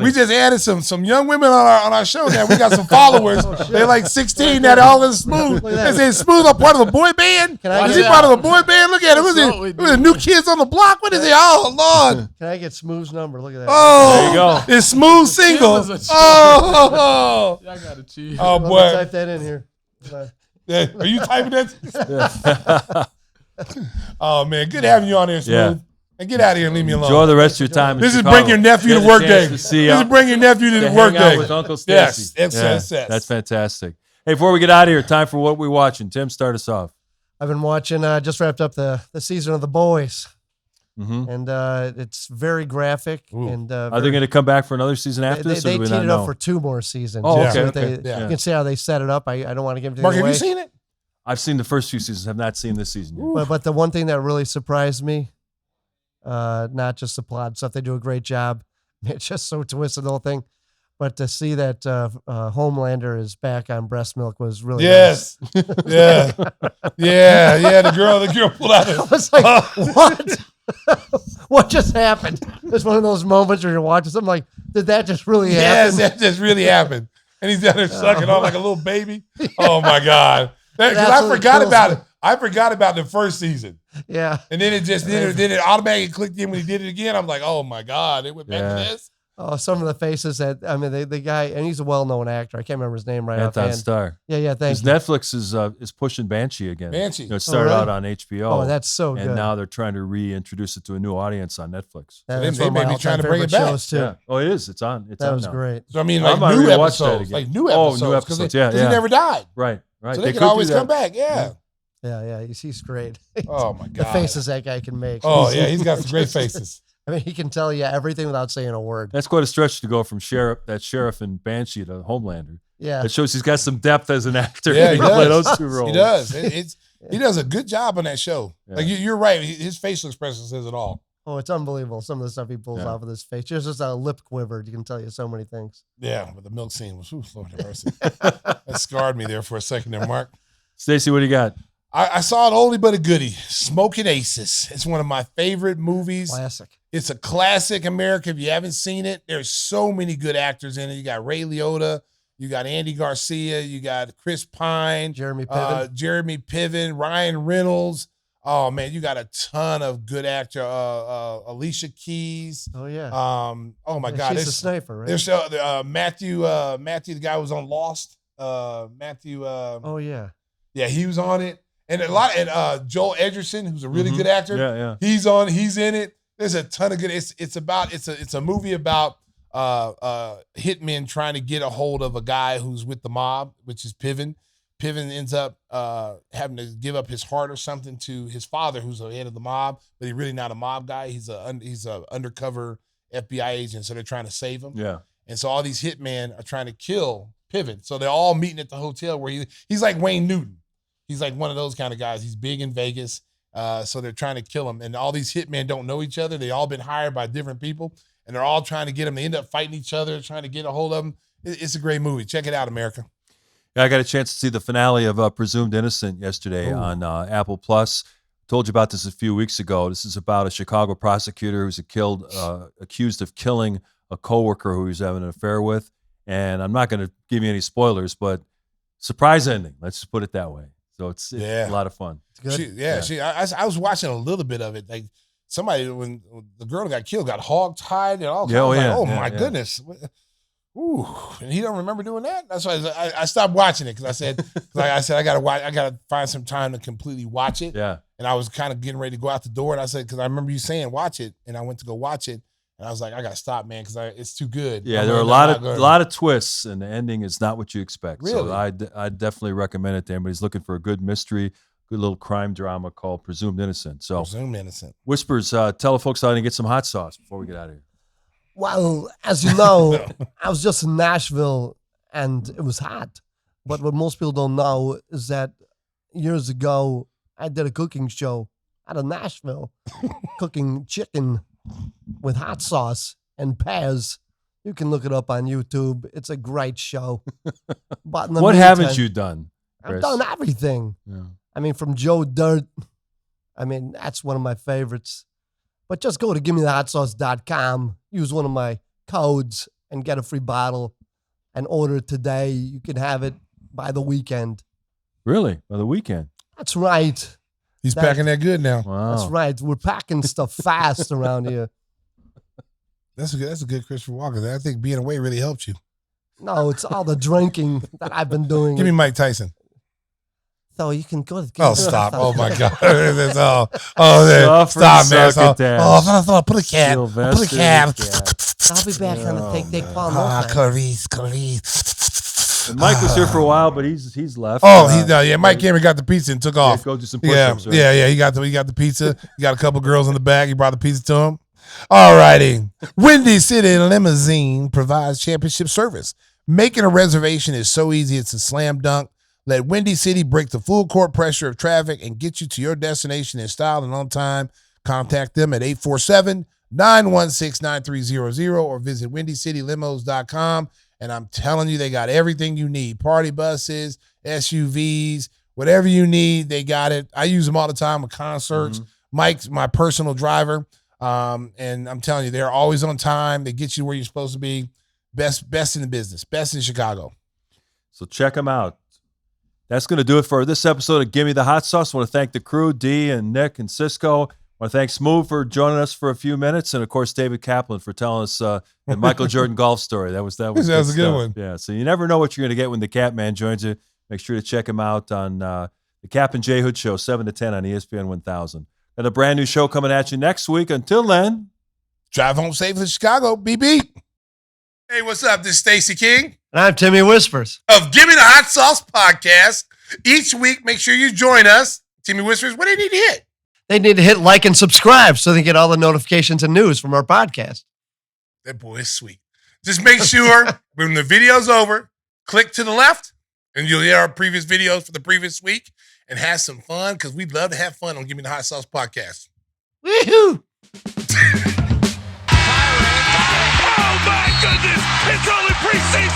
We just added some young women on our show now. We got some followers. They're like 16 that all in Smoove. They say Smoove, I'm part of a boy band. Is he part of a boy band? Look at him. Who's it? New Kids on the Block? What is it? Oh, Lord. Can I get Smoove's number? Look at that. Oh, there you go. It's Smoove single. Oh, y'all gotta cheat. Oh, boy. Type that in here. Yeah. Are you typing that? Oh, man. Good having you on here, Smoove. Yeah. And get out of here and leave me alone. Enjoy the rest of your time. This is bring your nephew to work day. This is bring your nephew to the work day. With Uncle Stacey. Yes. That's fantastic. Hey, before we get out of here, time for what we're watching. Tim, start us off. I've been watching, just wrapped up the season of The Boys. Mm-hmm. And it's very graphic. And are they going to come back for another season after this? They teed it up for 2 more seasons. Oh, okay. You can see how they set it up. I don't want to give it Mark, away. have you seen it? I've seen the first few seasons. Have not seen this season yet. But the one thing that really surprised me, not just the plot stuff, they do a great job. It's just so twisted, the whole thing. But to see that Homelander is back on breast milk was really nice. Yeah. The girl pulled out. I was like, what? What just happened? It's one of those moments where you're watching something like, did that just really happen? Yes, that just really happened. And he's down there sucking on like a little baby. Oh my God. Because I forgot about it. I forgot about the first season. Yeah. And then it automatically clicked in when he did it again. I'm like, oh my God, it went back to this. Oh, some of the faces the guy, and he's a well-known actor. I can't remember his name right Anton offhand. Starr. Yeah, thank you. Netflix is pushing Banshee again. Banshee. It started out on HBO. Oh, that's so good. And now they're trying to reintroduce it to a new audience on Netflix. They may be trying to bring it back. Too. Yeah. Oh, it is. It's on. That was great. So I mean, like new episodes. Like new episodes. Oh, new episodes. Because he never died. Right. So they can always come back. Yeah. Yeah. He's great. Oh my God. The faces that guy can make. Oh yeah, he's got some great faces. I mean, he can tell you everything without saying a word. That's quite a stretch to go from sheriff and Banshee to Homelander. Yeah. It shows he's got some depth as an actor. Yeah, he does. Play those 2 roles. He does. He does a good job on that show. Yeah. Like you're right. His facial expression says it all. Oh, it's unbelievable. Some of the stuff he pulls off of his face. Just a lip quiver. You can tell you so many things. Yeah, but the milk scene was, Lord have mercy. That scarred me there for a second there, Mark. Stacey, what do you got? I saw an oldie but a goodie, Smoking Aces. It's one of my favorite movies. Classic. It's a classic America. If you haven't seen it, there's so many good actors in it. You got Ray Liotta, you got Andy Garcia, you got Chris Pine, Jeremy Piven, Ryan Reynolds. Oh man, you got a ton of good actor. Alicia Keys. Oh yeah. Oh my God, she's a sniper, right? There's Matthew, the guy who was on Lost. Matthew. Oh yeah. Yeah, he was on it. And Joel Edgerton, who's a really good actor. Yeah. He's in it. There's a ton of good. It's a movie about hitmen trying to get a hold of a guy who's with the mob, which is Piven. Piven ends up having to give up his heart or something to his father, who's the head of the mob, but he's really not a mob guy. He's a undercover FBI agent, so they're trying to save him. Yeah. And so all these hitmen are trying to kill pivot. So they're all meeting at the hotel where he's like Wayne Newton. He's like one of those kind of guys. He's big in Vegas. So they're trying to kill him. And all these hitmen don't know each other. They all been hired by different people. And they're all trying to get him. They end up fighting each other, trying to get a hold of him. It's a great movie. Check it out, America. Yeah, I got a chance to see the finale of Presumed Innocent yesterday on Apple Plus. Told you about this a few weeks ago. This is about a Chicago prosecutor who's accused of killing a coworker who he's having an affair with. And I'm not going to give you any spoilers, but surprise ending. Let's just put it that way. So it's a lot of fun. It's good. I was watching a little bit of it. Like somebody, when the girl that got killed, got hog-tied and all. My goodness. Ooh, and he don't remember doing that. That's why I stopped watching it because I said I gotta find some time to completely watch it. Yeah. And I was kind of getting ready to go out the door, and I said because I remember you saying watch it, and I went to go watch it, and I was like I gotta stop, man, because it's too good. Yeah, there are a lot of twists, and the ending is not what you expect. Really? So I definitely recommend it to anybody who's looking for a good mystery, good little crime drama called Presumed Innocent. So Presumed Innocent. Whispers, tell the folks how to get some hot sauce before we get out of here. Well, as you know, I was just in Nashville and it was hot. But what most people don't know is that years ago, I did a cooking show out of Nashville, cooking chicken with hot sauce and pears. You can look it up on YouTube. It's a great show. But what haven't you done, Chris? I've done everything. Yeah. I mean, from Joe Dirt. I mean, that's one of my favorites. But just go to GimmeTheHotSauce.com, use one of my codes, and get a free bottle and order it today. You can have it by the weekend. Really? By the weekend? That's right. He's packing that good now. Wow. That's right. We're packing stuff fast around here. That's a good Christopher Walken. I think being away really helped you. No, it's all the drinking that I've been doing. Give me Mike Tyson. So you can go to stop. Oh, my God. That's all. Stop, man. Put a cab. I'll be back on the Take Palm. Clarice. Mike was here for a while, but he's left. Mike came and got the pizza and took off. Go do some push-ups. Right? Yeah. He got the pizza. He got a couple girls in the bag. He brought the pizza to him. All righty. Windy City Limousine provides championship service. Making a reservation is so easy. It's a slam dunk. Let Windy City break the full court pressure of traffic and get you to your destination in style and on time. Contact them at 847-916-9300 or visit WindyCityLimos.com. And I'm telling you, they got everything you need. Party buses, SUVs, whatever you need, they got it. I use them all the time with concerts. Mm-hmm. Mike's my personal driver. And I'm telling you, they're always on time. They get you where you're supposed to be. Best in the business. Best in Chicago. So check them out. That's going to do it for this episode of Gimme the Hot Sauce. I want to thank the crew, D and Nick and Cisco. I want to thank Smoove for joining us for a few minutes. And, of course, David Kaplan for telling us the Michael Jordan golf story. That was a good one. Yeah, so you never know what you're going to get when the Cap Man joins you. Make sure to check him out on the Cap and J Hood Show, 7 to 10 on ESPN 1000. Got a brand new show coming at you next week. Until then, drive home safe in Chicago. Beep, beep. Hey, what's up? This is Stacey King. And I'm Timmy Whispers. Of Gimme the Hot Sauce Podcast. Each week, make sure you join us. Timmy Whispers, what do they need to hit? They need to hit like and subscribe so they get all the notifications and news from our podcast. That boy is sweet. Just make sure when the video's over, click to the left, and you'll hear our previous videos for the previous week and have some fun because we'd love to have fun on Gimme the Hot Sauce Podcast. Woohoo! Oh, my goodness! It's only preseason!